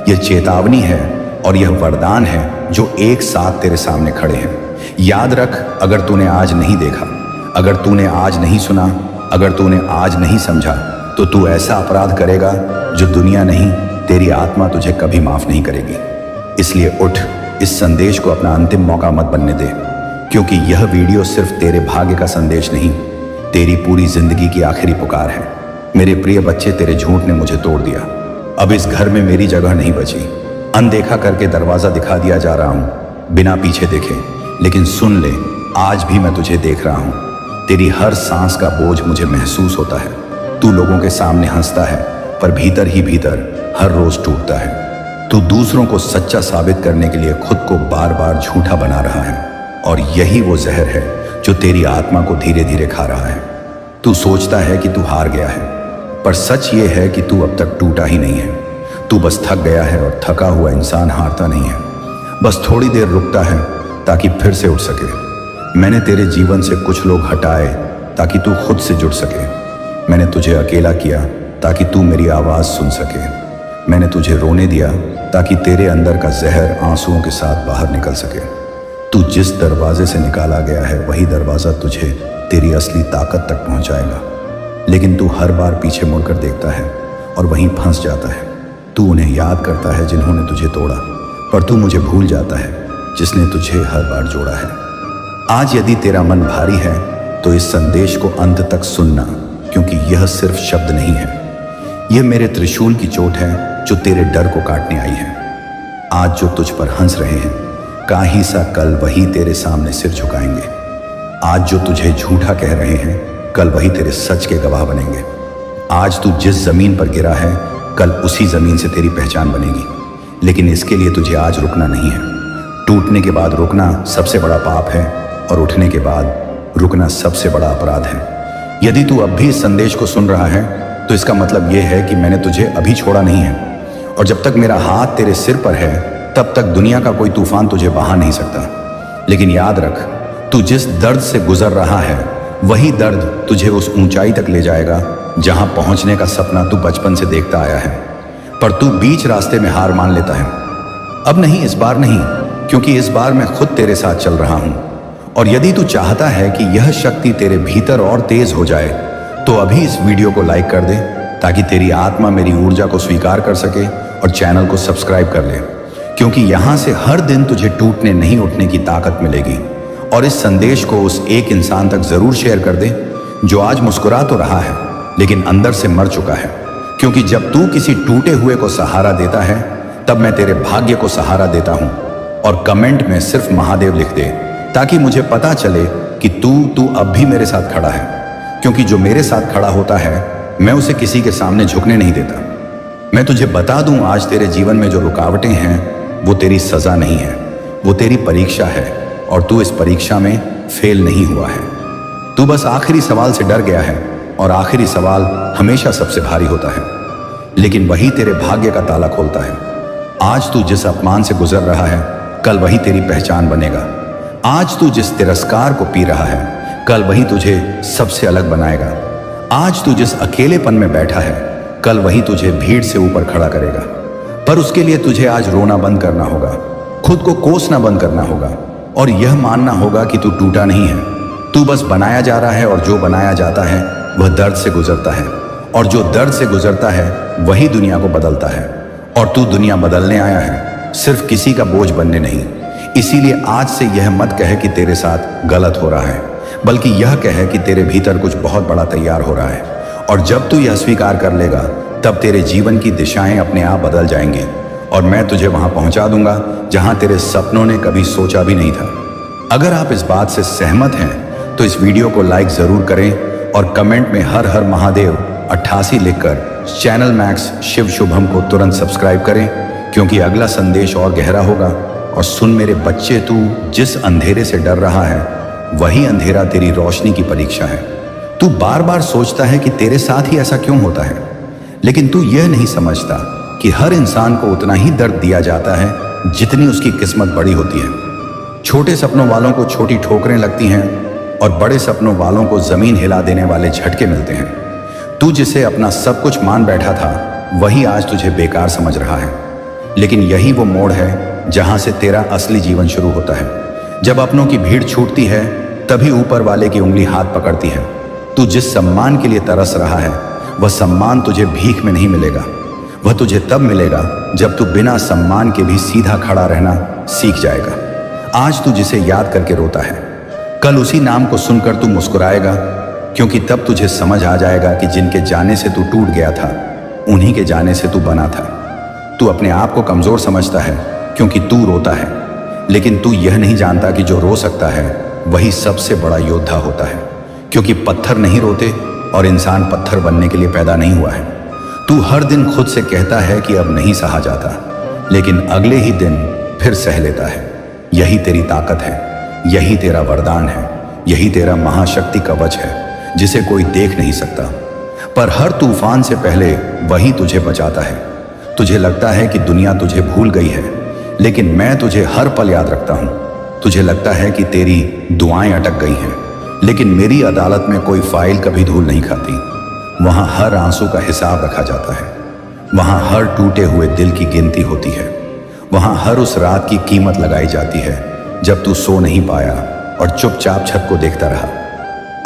यह चेतावनी है, और यह वरदान है जो एक साथ तेरे सामने खड़े हैं। याद रख, अगर तूने आज नहीं देखा, अगर तूने आज नहीं सुना, अगर तूने आज नहीं समझा, तो तू ऐसा अपराध करेगा जो दुनिया नहीं, तेरी आत्मा तुझे कभी माफ नहीं करेगी। इसलिए उठ, इस संदेश को अपना अंतिम मौका मत बनने दे, क्योंकि यह वीडियो सिर्फ तेरे भाग्य का संदेश नहीं, तेरी पूरी जिंदगी की आखिरी पुकार है। मेरे प्रिय बच्चे, तेरे झूठ ने मुझे तोड़ दिया, अब इस घर में मेरी जगह नहीं बची। अनदेखा करके दरवाजा दिखा दिया जा रहा हूं बिना पीछे देखे, लेकिन सुन ले, आज भी मैं तुझे देख रहा हूं। तेरी हर सांस का बोझ मुझे महसूस होता है। तू लोगों के सामने हंसता है, पर भीतर ही भीतर हर रोज टूटता है। तू दूसरों को सच्चा साबित करने के लिए खुद को बार बार झूठा बना रहा है, और यही वो जहर है जो तेरी आत्मा को धीरे धीरे खा रहा है। तू सोचता है कि तू हार गया है, पर सच ये है कि तू अब तक टूटा ही नहीं है। तू बस थक गया है, और थका हुआ इंसान हारता नहीं है, बस थोड़ी देर रुकता है ताकि फिर से उठ सके। मैंने तेरे जीवन से कुछ लोग हटाए ताकि तू खुद से जुड़ सके। मैंने तुझे अकेला किया ताकि तू मेरी आवाज़ सुन सके। मैंने तुझे रोने दिया ताकि तेरे अंदर का जहर आंसुओं के साथ बाहर निकल सके। तू जिस दरवाजे से निकाला गया है वही दरवाज़ा तुझे तेरी असली ताकत तक पहुंचाएगा। लेकिन तू हर बार पीछे मुड़कर देखता है और वहीं फंस जाता है। तू उन्हें याद करता है जिन्होंने तुझे तोड़ा, पर तू मुझे भूल जाता है जिसने तुझे हर बार जोड़ा है। आज यदि तेरा मन भारी है तो इस संदेश को अंत तक सुनना, क्योंकि यह सिर्फ शब्द नहीं है, यह मेरे त्रिशूल की चोट है जो तेरे डर को काटने आई है। आज जो तुझ पर हंस रहे हैं, काहे सा कल वही तेरे सामने सिर झुकाएंगे। आज जो तुझे झूठा कह रहे हैं, कल वही तेरे सच के गवाह बनेंगे। आज तू जिस जमीन पर गिरा है, कल उसी जमीन से तेरी पहचान बनेगी। लेकिन इसके लिए तुझे आज रुकना नहीं है। टूटने के बाद रुकना सबसे बड़ा पाप है, और उठने के बाद रुकना सबसे बड़ा अपराध है। यदि तू अब भी इस संदेश को सुन रहा है तो इसका मतलब यह है कि मैंने तुझे अभी छोड़ा नहीं है, और जब तक मेरा हाथ तेरे सिर पर है तब तक दुनिया का कोई तूफान तुझे बहा नहीं सकता। लेकिन याद रख, तू जिस दर्द से गुजर रहा है वही दर्द तुझे उस ऊंचाई तक ले जाएगा जहां पहुंचने का सपना तू बचपन से देखता आया है। पर तू बीच रास्ते में हार मान लेता है। अब नहीं, इस बार नहीं, क्योंकि इस बार मैं खुद तेरे साथ चल रहा हूं। और यदि तू चाहता है कि यह शक्ति तेरे भीतर और तेज हो जाए तो अभी इस वीडियो को लाइक कर दे, ताकि तेरी आत्मा मेरी ऊर्जा को स्वीकार कर सके, और चैनल को सब्सक्राइब कर ले, क्योंकि यहां से हर दिन तुझे टूटने नहीं उठने की ताकत मिलेगी। और इस संदेश को उस एक इंसान तक जरूर शेयर कर दे जो आज मुस्कुरा तो रहा है लेकिन अंदर से मर चुका है, क्योंकि जब तू किसी टूटे हुए को सहारा देता है तब मैं तेरे भाग्य को सहारा देता हूं। और कमेंट में सिर्फ महादेव लिख दे, ताकि मुझे पता चले कि तू अब भी मेरे साथ खड़ा है, क्योंकि जो मेरे साथ खड़ा होता है मैं उसे किसी के सामने झुकने नहीं देता। मैं तुझे बता दूं, आज तेरे जीवन में जो रुकावटें हैं वो तेरी सजा नहीं है, वो तेरी परीक्षा है और तू इस परीक्षा में फेल नहीं हुआ है। तू बस आखिरी सवाल से डर गया है और आखिरी सवाल हमेशा सबसे भारी होता है, लेकिन वही तेरे भाग्य का ताला खोलता है। आज तू जिस अपमान से गुजर रहा है, कल वही तेरी पहचान बनेगा। आज तू जिस तिरस्कार को पी रहा है, कल वही तुझे सबसे अलग बनाएगा। आज तू जिस अकेलेपन में बैठा है, कल वही तुझे भीड़ से ऊपर खड़ा करेगा। पर उसके लिए तुझे आज रोना बंद करना होगा, खुद को कोसना बंद करना होगा और यह मानना होगा कि तू टूटा नहीं है। तू बस बनाया जा रहा है और जो बनाया जाता है वह दर्द से गुजरता है और जो दर्द से गुजरता है वही दुनिया को बदलता है। और तू दुनिया बदलने आया है, सिर्फ किसी का बोझ बनने नहीं। इसीलिए आज से यह मत कहे कि तेरे साथ गलत हो रहा है, बल्कि यह कहे कि तेरे भीतर कुछ बहुत बड़ा तैयार हो रहा है। और जब तू यह स्वीकार कर लेगा, तब तेरे जीवन की दिशाएं अपने आप बदल जाएंगी और मैं तुझे वहां पहुंचा दूंगा जहां तेरे सपनों ने कभी सोचा भी नहीं था। अगर आप इस बात से सहमत हैं तो इस वीडियो को लाइक जरूर करें और कमेंट में हर हर महादेव 88 लिखकर चैनल मैक्स शिव शुभम को तुरंत सब्सक्राइब करें, क्योंकि अगला संदेश और गहरा होगा। और सुन मेरे बच्चे, तू जिस अंधेरे से डर रहा है वही अंधेरा तेरी रोशनी की परीक्षा है। तू बार बार सोचता है कि तेरे साथ ही ऐसा क्यों होता है, लेकिन तू यह नहीं समझता कि हर इंसान को उतना ही दर्द दिया जाता है जितनी उसकी किस्मत बड़ी होती है। छोटे सपनों वालों को छोटी ठोकरें लगती हैं और बड़े सपनों वालों को जमीन हिला देने वाले झटके मिलते हैं। तू जिसे अपना सब कुछ मान बैठा था, वही आज तुझे बेकार समझ रहा है। लेकिन यही वो मोड़ है जहां से तेरा असली जीवन शुरू होता है। जब अपनों की भीड़ छूटती है, तभी ऊपर वाले की उंगली हाथ पकड़ती है। तू जिस सम्मान के लिए तरस रहा है, वह सम्मान तुझे भीख में नहीं मिलेगा। वह तुझे तब मिलेगा जब तू बिना सम्मान के भी सीधा खड़ा रहना सीख जाएगा। आज तू जिसे याद करके रोता है, कल उसी नाम को सुनकर तू मुस्कुराएगा, क्योंकि तब तुझे समझ आ जाएगा कि जिनके जाने से तू टूट गया था, उन्हीं के जाने से तू बना था। तू अपने आप को कमजोर समझता है क्योंकि तू रोता है, लेकिन तू यह नहीं जानता कि जो रो सकता है वही सबसे बड़ा योद्धा होता है, क्योंकि पत्थर नहीं रोते और इंसान पत्थर बनने के लिए पैदा नहीं हुआ है। तू हर दिन खुद से कहता है कि अब नहीं सहा जाता, लेकिन अगले ही दिन फिर सह लेता है। यही तेरी ताकत है, यही तेरा वरदान है, यही तेरा महाशक्ति कवच है जिसे कोई देख नहीं सकता। पर हर तूफान से पहले वही तुझे बचाता है। तुझे लगता है कि दुनिया तुझे भूल गई है, लेकिन मैं तुझे हर पल याद रखता हूं। तुझे लगता है कि तेरी दुआएं अटक गई हैं, लेकिन मेरी अदालत में कोई फाइल कभी धूल नहीं खाती। वहां हर आंसू का हिसाब रखा जाता है, वहां हर टूटे हुए दिल की गिनती होती है, वहां हर उस रात की कीमत लगाई जाती है जब तू सो नहीं पाया और चुपचाप छत को देखता रहा।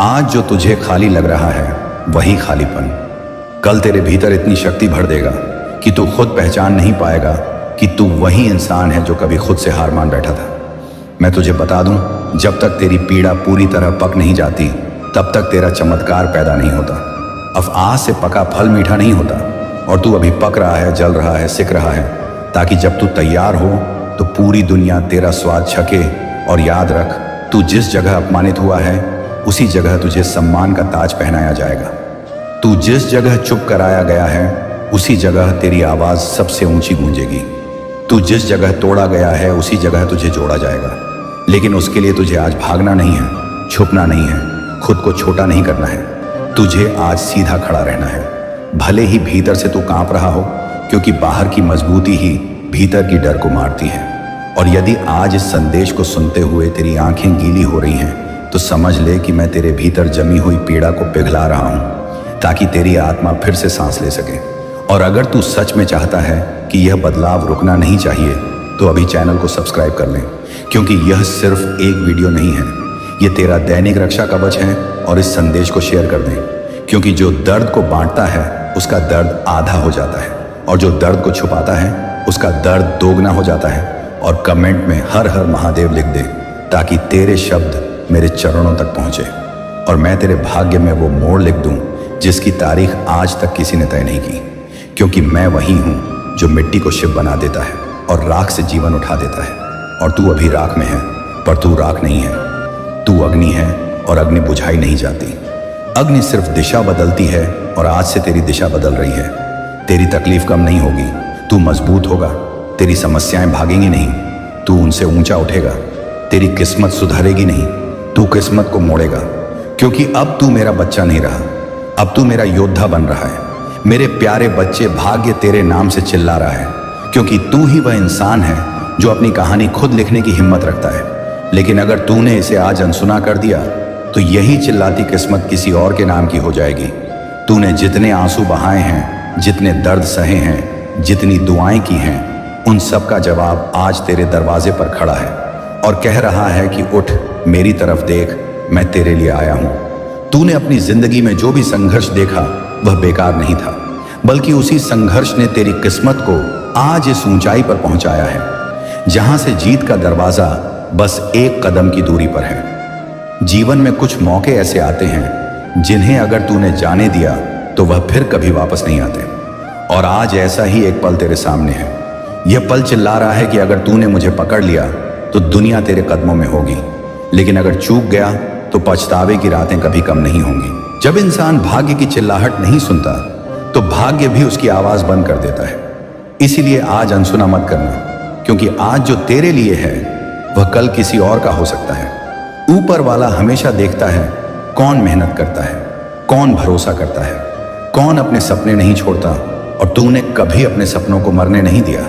आज जो तुझे खाली लग रहा है वही खालीपन कल तेरे भीतर इतनी शक्ति भर देगा कि तू खुद पहचान नहीं पाएगा कि तू वही इंसान है जो कभी खुद से हार मान बैठा था। मैं तुझे बता दूं, जब तक तेरी पीड़ा पूरी तरह पक नहीं जाती, तब तक तेरा चमत्कार पैदा नहीं होता। अब आज से पका फल मीठा नहीं होता और तू अभी पक रहा है, जल रहा है, सिक रहा है, ताकि जब तू तैयार हो तो पूरी दुनिया तेरा स्वाद छके। और याद रख, तू जिस जगह अपमानित हुआ है उसी जगह तुझे सम्मान का ताज पहनाया जाएगा। तू जिस जगह चुप कराया गया है उसी जगह तेरी आवाज सबसे ऊंची गूंजेगी। तू जिस जगह तोड़ा गया है उसी जगह तुझे जोड़ा जाएगा। लेकिन उसके लिए तुझे आज भागना नहीं है, छुपना नहीं है, खुद को छोटा नहीं करना है। तुझे आज सीधा खड़ा रहना है, भले ही भीतर से तू कांप रहा हो, क्योंकि बाहर की मजबूती ही भीतर की डर को मारती है। और यदि आज इस संदेश को सुनते हुए तेरी आंखें गीली हो रही हैं, तो समझ ले कि मैं तेरे भीतर जमी हुई पीड़ा को पिघला रहा हूं, ताकि तेरी आत्मा फिर से सांस ले सके। और अगर तू सच में चाहता है कि यह बदलाव रुकना नहीं चाहिए, तो अभी चैनल को सब्सक्राइब कर लें, क्योंकि यह सिर्फ एक वीडियो नहीं है, ये तेरा दैनिक रक्षा कवच है। और इस संदेश को शेयर कर दें, क्योंकि जो दर्द को बांटता है उसका दर्द आधा हो जाता है, और जो दर्द को छुपाता है उसका दर्द दोगुना हो जाता है। और कमेंट में हर हर महादेव लिख दे, ताकि तेरे शब्द मेरे चरणों तक पहुंचे और मैं तेरे भाग्य में वो मोड़ लिख दूं जिसकी तारीख आज तक किसी ने तय नहीं की। क्योंकि मैं वही हूं जो मिट्टी को शिव बना देता है और राख से जीवन उठा देता है। और तू अभी राख में है, पर तू राख नहीं है, तू अग्नि है, और अग्नि बुझाई नहीं जाती। अग्नि सिर्फ दिशा बदलती है और आज से तेरी दिशा बदल रही है। तेरी तकलीफ कम नहीं होगी, तू मजबूत होगा। तेरी समस्याएं भागेंगी नहीं, तू उनसे ऊंचा उठेगा। तेरी किस्मत सुधरेगी नहीं, तू किस्मत को मोड़ेगा। क्योंकि अब तू मेरा बच्चा नहीं रहा, अब तू मेरा योद्धा बन रहा है। मेरे प्यारे बच्चे, भाग्य तेरे नाम से चिल्ला रहा है, क्योंकि तू ही वह इंसान है जो अपनी कहानी खुद लिखने की हिम्मत रखता है। लेकिन अगर तूने इसे आज अनसुना कर दिया तो यही चिल्लाती किस्मत किसी और के नाम की हो जाएगी। तूने जितने आंसू बहाए हैं, जितने दर्द सहे हैं, जितनी दुआएं की हैं, उन सब का जवाब आज तेरे दरवाजे पर खड़ा है और कह रहा है कि उठ, मेरी तरफ देख, मैं तेरे लिए आया हूं। तूने अपनी जिंदगी में जो भी संघर्ष देखा वह बेकार नहीं था, बल्कि उसी संघर्ष ने तेरी किस्मत को आज इस ऊंचाई पर पहुंचाया है जहां से जीत का दरवाजा बस एक कदम की दूरी पर है। जीवन में कुछ मौके ऐसे आते हैं जिन्हें अगर तूने जाने दिया तो वह फिर कभी वापस नहीं आते। और आज ऐसा ही एक पल तेरे सामने है। यह पल चिल्ला रहा है कि अगर तूने मुझे पकड़ लिया तो दुनिया तेरे कदमों में होगी, लेकिन अगर चूक गया तो पछतावे की रातें कभी कम नहीं होंगी। जब इंसान भाग्य की चिल्लाहट नहीं सुनता तो भाग्य भी उसकी आवाज बंद कर देता है। इसीलिए आज अनसुना मत करना, क्योंकि आज जो तेरे लिए है वह कल किसी और का हो सकता है। ऊपर वाला हमेशा देखता है कौन मेहनत करता है, कौन भरोसा करता है, कौन अपने सपने नहीं छोड़ता। और तूने कभी अपने सपनों को मरने नहीं दिया।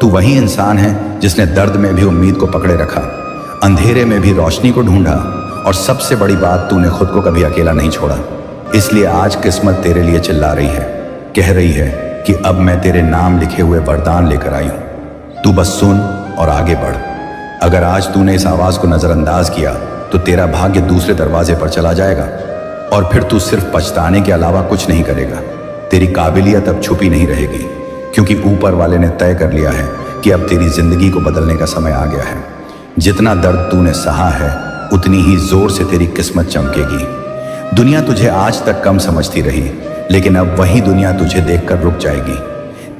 तू वही इंसान है जिसने दर्द में भी उम्मीद को पकड़े रखा, अंधेरे में भी रोशनी को ढूंढा, और सबसे बड़ी बात, तूने खुद को कभी अकेला नहीं छोड़ा। इसलिए आज किस्मत तेरे लिए चिल्ला रही है, कह रही है कि अब मैं तेरे नाम लिखे हुए वरदान लेकर आई हूं। तू बस सुन और आगे बढ़। अगर आज तूने इस आवाज को नजरअंदाज किया तो तेरा भाग्य दूसरे दरवाजे पर चला जाएगा और फिर तू सिर्फ पछताने के अलावा कुछ नहीं करेगा। तेरी काबिलियत अब छुपी नहीं रहेगी, क्योंकि ऊपर वाले ने तय कर लिया है कि अब तेरी जिंदगी को बदलने का समय आ गया है। जितना दर्द तूने सहा है उतनी ही जोर से तेरी किस्मत चमकेगी। दुनिया तुझे आज तक कम समझती रही, लेकिन अब वही दुनिया तुझे देखकर रुक जाएगी।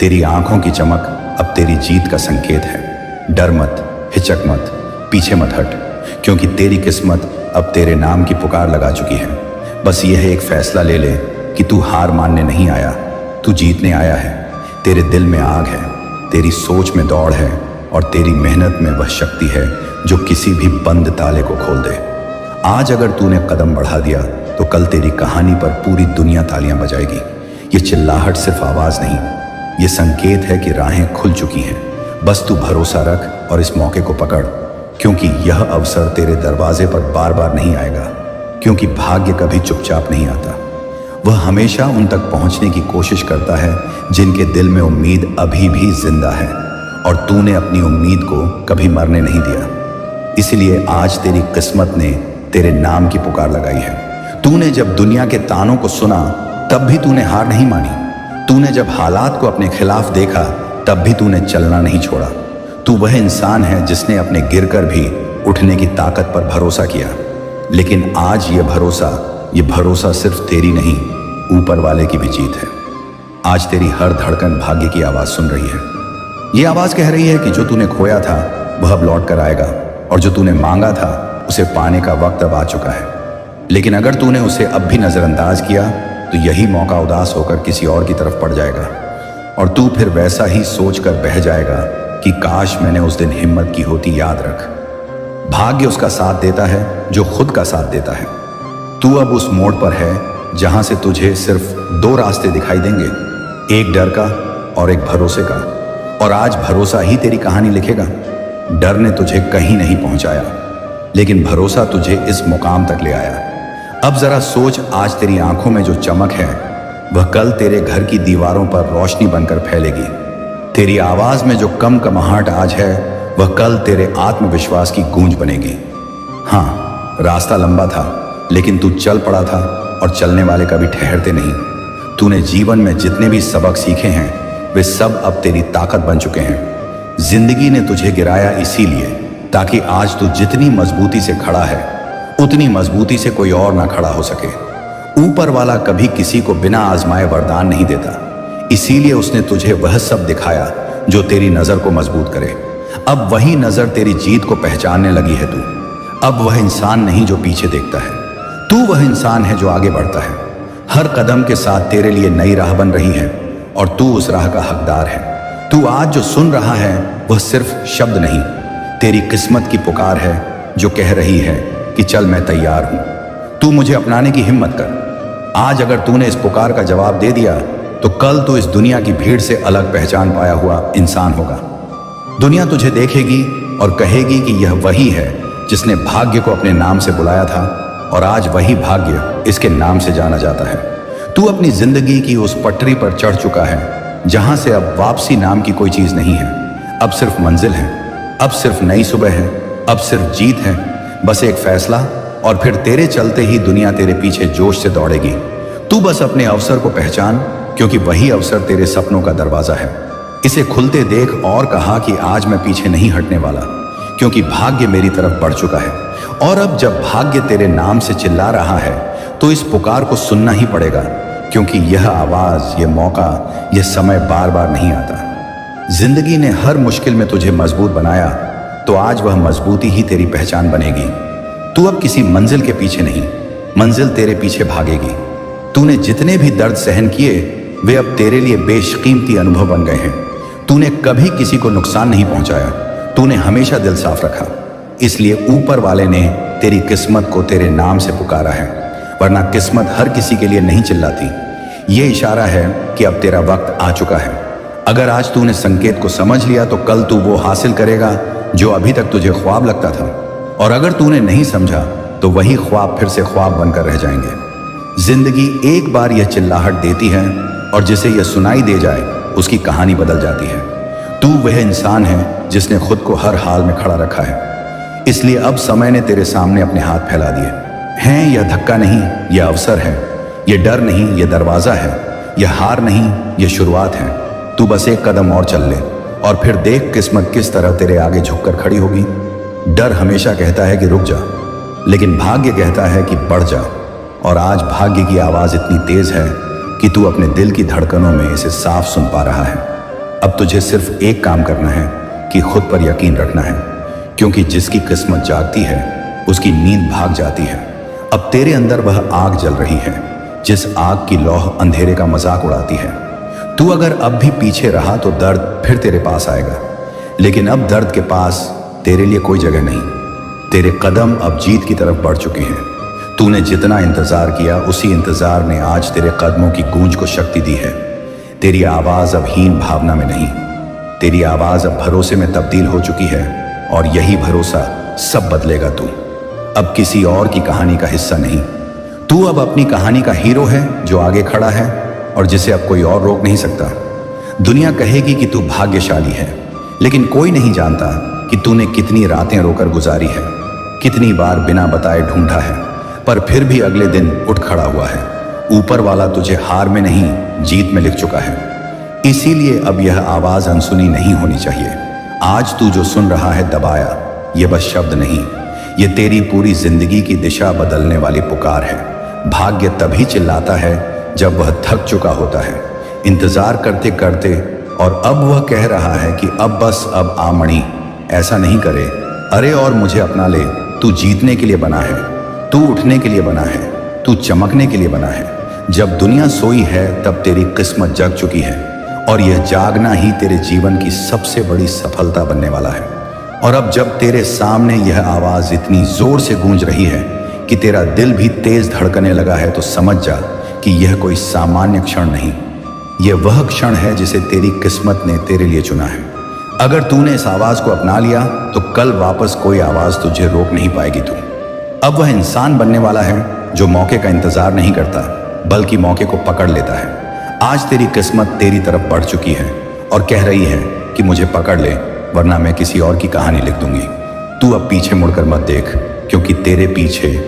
तेरी आंखों की चमक अब तेरी जीत का संकेत है। डर मत, हिचक मत, पीछे मत हट, क्योंकि तेरी किस्मत अब तेरे नाम की पुकार लगा चुकी है। बस यह एक फैसला ले ले कि तू हार मानने नहीं आया, तू जीतने आया है। तेरे दिल में आग है, तेरी सोच में दौड़ है, और तेरी मेहनत में वह शक्ति है जो किसी भी बंद ताले को खोल दे। आज अगर तूने कदम बढ़ा दिया तो कल तेरी कहानी पर पूरी दुनिया तालियां बजाएगी। ये चिल्लाहट सिर्फ आवाज नहीं, ये संकेत है कि राहें खुल चुकी हैं। बस तू भरोसा रख और इस मौके को पकड़, क्योंकि यह अवसर तेरे दरवाजे पर बार बार नहीं आएगा। क्योंकि भाग्य कभी चुपचाप नहीं आता, वह हमेशा उन तक पहुंचने की कोशिश करता है जिनके दिल में उम्मीद अभी भी जिंदा है। और तूने अपनी उम्मीद को कभी मरने नहीं दिया। इसलिए आज तेरी किस्मत ने तेरे नाम की पुकार लगाई है। तूने जब दुनिया के तानों को सुना तब भी तूने हार नहीं मानी। तूने जब हालात को अपने खिलाफ देखा तब भी तूने चलना नहीं छोड़ा। तू वह इंसान है जिसने अपने गिरकर भी उठने की ताकत पर भरोसा किया। लेकिन आज ये भरोसा सिर्फ तेरी नहीं, ऊपर वाले की भी जीत है। आज तेरी हर धड़कन भाग्य की आवाज सुन रही है। ये आवाज कह रही है कि जो तूने खोया था वह अब लौट कर आएगा, और जो तूने मांगा था उसे पाने का वक्त अब आ चुका है। लेकिन अगर तूने उसे अब भी नजरअंदाज किया तो यही मौका उदास होकर किसी और की तरफ पड़ जाएगा, और तू फिर वैसा ही सोच कर बह जाएगा कि काश मैंने उस दिन हिम्मत की होती। याद रख, भाग्य उसका साथ देता है जो खुद का साथ देता है। तू अब उस मोड़ पर है जहां से तुझे सिर्फ दो रास्ते दिखाई देंगे, एक डर का और एक भरोसे का। और आज भरोसा ही तेरी कहानी लिखेगा। डर ने तुझे कहीं नहीं पहुंचाया, लेकिन भरोसा तुझे इस मुकाम तक ले आया। अब जरा सोच, आज तेरी आंखों में जो चमक है वह कल तेरे घर की दीवारों पर रोशनी बनकर फैलेगी। तेरी आवाज में जो कम कमाहट आज है वह कल तेरे आत्मविश्वास की गूंज बनेगी। हाँ, रास्ता लंबा था, लेकिन तू चल पड़ा था, और चलने वाले कभी ठहरते नहीं। तूने जीवन में जितने भी सबक सीखे हैं वे सब अब तेरी ताकत बन चुके हैं। जिंदगी ने तुझे गिराया इसीलिए ताकि आज तू जितनी मजबूती से खड़ा है उतनी मजबूती से कोई और ना खड़ा हो सके। ऊपर वाला कभी किसी को बिना आजमाए वरदान नहीं देता, इसीलिए उसने तुझे वह सब दिखाया जो तेरी नजर को मजबूत करे। अब वही नजर तेरी जीत को पहचानने लगी है। तू अब वह इंसान नहीं जो पीछे देखता है, तू वह इंसान है जो आगे बढ़ता है। हर कदम के साथ तेरे लिए नई राह बन रही है और तू उस राह का हकदार है। तू आज जो सुन रहा है वह सिर्फ शब्द नहीं, तेरी किस्मत की पुकार है जो कह रही है कि चल मैं तैयार हूं, तू मुझे अपनाने की हिम्मत कर। आज अगर तूने इस पुकार का जवाब दे दिया तो कल तू इस दुनिया की भीड़ से अलग पहचान पाया हुआ इंसान होगा। दुनिया तुझे देखेगी और कहेगी कि यह वही है जिसने भाग्य को अपने नाम से बुलाया था और आज वही भाग्य इसके नाम से जाना जाता है। तू अपनी जिंदगी की उस पटरी पर चढ़ चुका है जहां से अब वापसी नाम की कोई चीज नहीं है। अब सिर्फ मंजिल है, अब सिर्फ नई सुबह है, अब सिर्फ जीत है। बस एक फैसला और फिर तेरे चलते ही दुनिया तेरे पीछे जोश से दौड़ेगी। तू बस अपने अवसर को पहचान, क्योंकि वही अवसर तेरे सपनों का दरवाजा है। इसे खुलते देख और कहा कि आज मैं पीछे नहीं हटने वाला, क्योंकि भाग्य मेरी तरफ बढ़ चुका है। और अब जब भाग्य तेरे नाम से चिल्ला रहा है तो इस पुकार को सुनना ही पड़ेगा, क्योंकि यह आवाज, यह मौका, यह समय बार बार नहीं आता। जिंदगी ने हर मुश्किल में तुझे मजबूत बनाया, तो आज वह मजबूती ही तेरी पहचान बनेगी। तू अब किसी मंजिल के पीछे नहीं, मंजिल तेरे पीछे भागेगी। तूने जितने भी दर्द सहन किए वे अब तेरे लिए बेशकीमती अनुभव बन गए हैं। तूने कभी किसी को नुकसान नहीं पहुंचाया, तूने हमेशा दिल साफ रखा, इसलिए ऊपर वाले ने तेरी किस्मत को तेरे नाम से पुकारा है, वरना किस्मत हर किसी के लिए नहीं चिल्लाती। ये इशारा है कि अब तेरा वक्त आ चुका है। अगर आज तूने संकेत को समझ लिया तो कल तू वो हासिल करेगा जो अभी तक तुझे ख्वाब लगता था, और अगर तूने नहीं समझा तो वही ख्वाब फिर से ख्वाब बनकर रह जाएंगे। जिंदगी एक बार यह चिल्लाहट देती है और जिसे यह सुनाई दे जाए उसकी कहानी बदल जाती है। तू वह इंसान है जिसने खुद को हर हाल में खड़ा रखा है, इसलिए अब समय ने तेरे सामने अपने हाथ फैला दिए हैं। यह धक्का नहीं, यह अवसर है। यह डर नहीं, यह दरवाजा है। यह हार नहीं, यह शुरुआत है। तू बस एक कदम और चल ले और फिर देख किस्मत किस तरह तेरे आगे झुककर खड़ी होगी। डर हमेशा कहता है कि रुक जा, लेकिन भाग्य कहता है कि बढ़ जा। और आज भाग्य की आवाज इतनी तेज है कि तू अपने दिल की धड़कनों में इसे साफ सुन पा रहा है। अब तुझे सिर्फ एक काम करना है कि खुद पर यकीन रखना है, क्योंकि जिसकी किस्मत जागती है उसकी नींद भाग जाती है। अब तेरे अंदर वह आग जल रही है जिस आग की लौह अंधेरे का मजाक उड़ाती है। तू अगर अब भी पीछे रहा तो दर्द फिर तेरे पास आएगा, लेकिन अब दर्द के पास तेरे लिए कोई जगह नहीं। तेरे कदम अब जीत की तरफ बढ़ चुके हैं। तूने जितना इंतजार किया उसी इंतजार ने आज तेरे कदमों की गूंज को शक्ति दी है। तेरी आवाज अब हीन भावना में नहीं, तेरी आवाज अब भरोसे में तब्दील हो चुकी है, और यही भरोसा सब बदलेगा। तू अब किसी और की कहानी का हिस्सा नहीं, तू अब अपनी कहानी का हीरो है जो आगे खड़ा है और जिसे अब कोई और रोक नहीं सकता। दुनिया कहेगी कि तू भाग्यशाली है, लेकिन कोई नहीं जानता कि तूने कितनी रातें रोकर गुजारी है, कितनी बार बिना बताए ढूंढा है, पर फिर भी अगले दिन उठ खड़ा हुआ है। ऊपर वाला तुझे हार में नहीं जीत में लिख चुका है। इसीलिए अब यह आवाज अनसुनी नहीं होनी चाहिए। आज तू जो सुन रहा है दबाया, ये बस शब्द नहीं, ये तेरी पूरी जिंदगी की दिशा बदलने वाली पुकार है। भाग्य तभी चिल्लाता है जब वह थक चुका होता है, इंतजार करते करते, और अब वह कह रहा है कि अब बस, अब आमणी ऐसा नहीं करे। अरे और मुझे अपना ले, तू जीतने के लिए बना है, तू उठने के लिए बना है, तू चमकने के लिए बना है। जब दुनिया सोई है तब तेरी किस्मत जग चुकी है, और यह जागना ही तेरे जीवन की सबसे बड़ी सफलता बनने वाला है। और अब जब तेरे सामने यह आवाज इतनी जोर से गूंज रही है कि तेरा दिल भी तेज धड़कने लगा है, तो समझ जा कि यह कोई सामान्य क्षण नहीं, यह वह क्षण है जिसे तेरी किस्मत ने तेरे लिए चुना है। अगर तूने इस आवाज को अपना लिया तो कल वापस कोई आवाज तुझे रोक नहीं पाएगी। तू अब वह इंसान बनने वाला है जो मौके का इंतजार नहीं करता, बल्कि मौके को पकड़ लेता है। आज तेरी किस्मत तेरी तरफ बढ़ चुकी है और कह रही है कि मुझे पकड़ ले, वरना मैं किसी और की कहानी लिख दूंगी। तू अब पीछे मुड़कर मत देख, क्योंकि तेरे पीछे